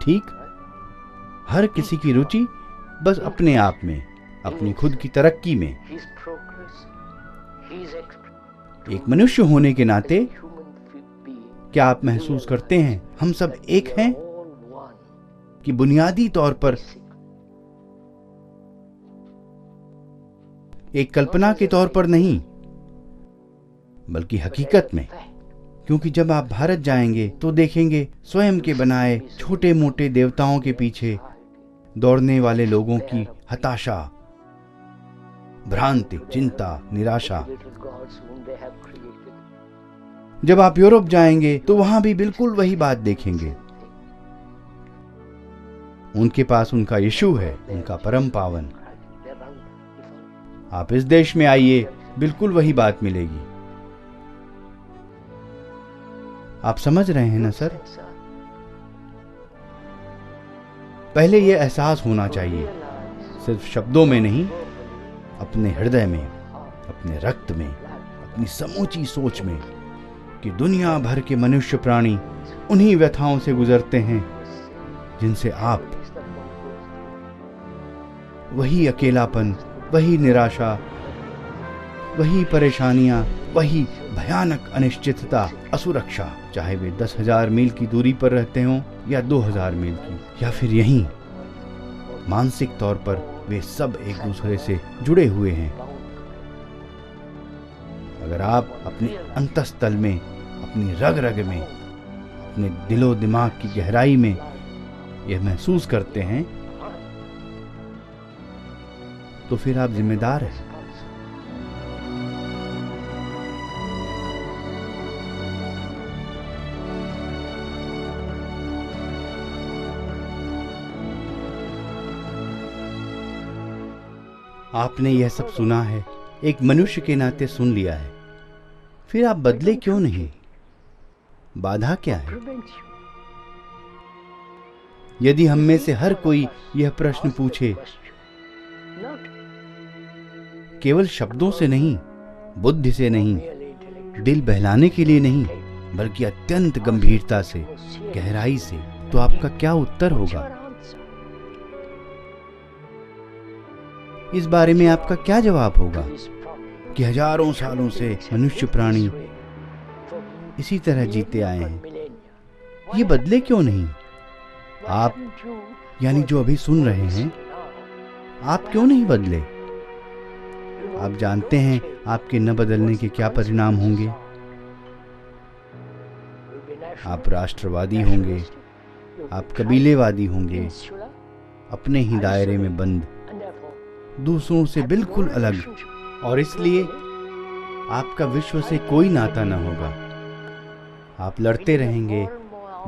ठीक? हर किसी की रुचि बस अपने आप में, अपनी खुद की तरक्की में। एक मनुष्य होने के नाते क्या आप महसूस करते हैं हम सब एक हैं? कि बुनियादी तौर पर एक कल्पना के तौर पर नहीं, बल्कि हकीकत में। क्योंकि जब आप भारत जाएंगे तो देखेंगे स्वयं के बनाए छोटे मोटे देवताओं के पीछे दौड़ने वाले लोगों की हताशा, भ्रांति, चिंता, निराशा। जब आप यूरोप जाएंगे तो वहां भी बिल्कुल वही बात देखेंगे। उनके पास उनका यीशु है, उनका परम पावन। आप इस देश में आइए, बिल्कुल वही बात मिलेगी। आप समझ रहे हैं ना सर? पहले यह एहसास होना चाहिए, सिर्फ शब्दों में नहीं, अपने हृदय में, अपने रक्त में, अपनी समूची सोच में, कि दुनिया भर के मनुष्य प्राणी उन्हीं व्यथाओं से गुजरते हैं जिनसे आप। वही अकेलापन, वही निराशा, वही परेशानियां, वही भयानक अनिश्चितता, असुरक्षा, चाहे वे 10,000 मील की दूरी पर रहते हों या 2,000 मील की, या फिर यहीं मानसिक तौर पर वे सब एक दूसरे से जुड़े हुए हैं। अगर आप अपने अंतस्तल में, अपनी रग रग में, अपने दिलो दिमाग की गहराई में यह महसूस करते हैं, तो फिर आप जिम्मेदार हैं। आपने यह सब सुना है, एक मनुष्य के नाते सुन लिया है, फिर आप बदले क्यों नहीं? बाधा क्या है? यदि हम में से हर कोई यह प्रश्न पूछे, केवल शब्दों से नहीं, बुद्धि से नहीं, दिल बहलाने के लिए नहीं, बल्कि अत्यंत गंभीरता से, गहराई से, तो आपका क्या उत्तर होगा? इस बारे में आपका क्या जवाब होगा कि हजारों सालों से मनुष्य प्राणी इसी तरह जीते आए हैं? ये बदले क्यों नहीं? आप, यानी जो अभी सुन रहे हैं, आप क्यों नहीं बदले? आप जानते हैं आपके न बदलने के क्या परिणाम होंगे? आप राष्ट्रवादी होंगे, आप कबीलेवादी होंगे, अपने ही दायरे में बंद, दूसरों से बिल्कुल अलग, और इसलिए आपका विश्व से कोई नाता न होगा। आप लड़ते रहेंगे,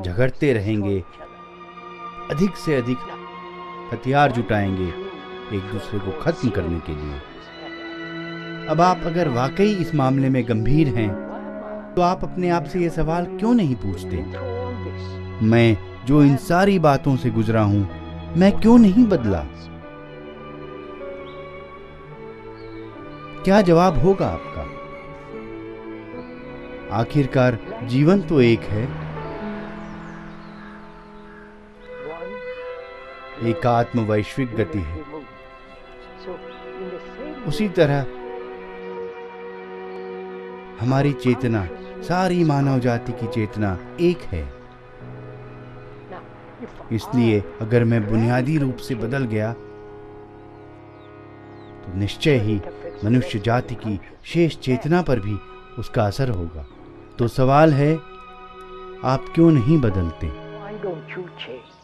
झगड़ते रहेंगे, अधिक से अधिक हथियार जुटाएंगे एक दूसरे को खत्म करने के लिए। अब आप अगर वाकई इस मामले में गंभीर हैं, तो आप अपने आप से यह सवाल क्यों नहीं पूछते, मैं जो इन सारी बातों से गुजरा हूं, मैं क्यों नहीं बदला? क्या जवाब होगा आपका? आखिरकार जीवन तो एक है, एकात्म वैश्विक गति है। उसी तरह हमारी चेतना, सारी मानव जाति की चेतना एक है। इसलिए अगर मैं बुनियादी रूप से बदल गया, तो निश्चय ही मनुष्य जाति की शेष चेतना पर भी उसका असर होगा। तो सवाल है, आप क्यों नहीं बदलते? Why don't you change?